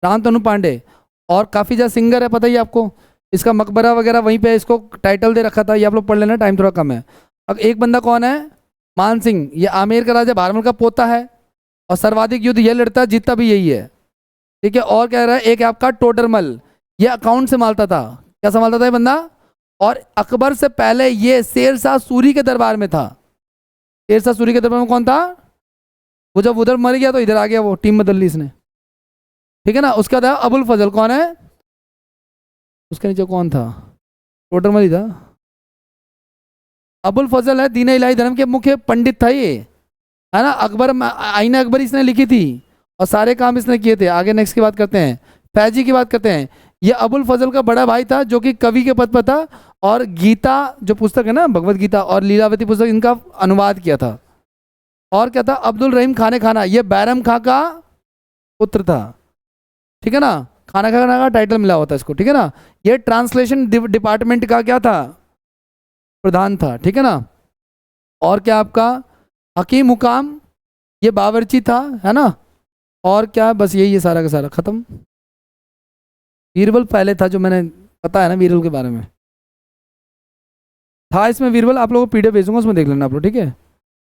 Speaker 1: रामतनु पांडे। और काफ़ी ज़्यादा सिंगर है, पता ही है आपको। इसका मकबरा वगैरह वहीं पे इसको टाइटल दे रखा था, ये आप लोग पढ़ लेना, टाइम थोड़ा कम है। अब एक बंदा कौन है? मान सिंह, ये आमेर का राजा भारमल का पोता है और सर्वाधिक युद्ध ये लड़ता है, जीतता भी यही है। ठीक है। और कह रहा है एक है आपका टोडरमल, ये अकाउंट संभालता था। क्या संभालता था ये बंदा? और अकबर से पहले ये शेर शाह सूरी के दरबार में था। शेर शाह सूरी के दरबार में कौन था? वो जब उधर मर गया तो इधर आ गया, वो टीम बदल ली इसने। ठीक है ना। उसका था अबुल फजल, कौन है उसके नीचे? कौन था? टोडरमल ही था। अबुल फजल है दीन इलाही धर्म के मुख्य पंडित था ये, है ना। अकबर आईना अकबर इसने लिखी थी और सारे काम इसने किए थे। आगे नेक्स्ट की बात करते हैं, फैजी की बात करते हैं। ये अबुल फजल का बड़ा भाई था जो कि कवि के पद पर था और गीता जो पुस्तक है ना, भगवत गीता और लीलावती पुस्तक, इनका अनुवाद किया था। और क्या था? अब्दुल रहीम खाने खाना, ये बैरम खां का पुत्र था। ठीक है ना। खाना खाना का टाइटल मिला हुआ था इसको। ठीक है ना। ये ट्रांसलेशन डिपार्टमेंट का क्या था? प्रधान था। ठीक है ना। और क्या आपका हकीम हुकाम, ये बावर्ची था, है ना। और क्या, बस यही है सारा का सारा खत्म। बीरबल पहले था, जो मैंने पता है ना बीरबल के बारे में था इसमें। बीरबल आप लोगों को पीडीएफ भेजूंगा, उसमें देख लेना आप लोग, ठीक है।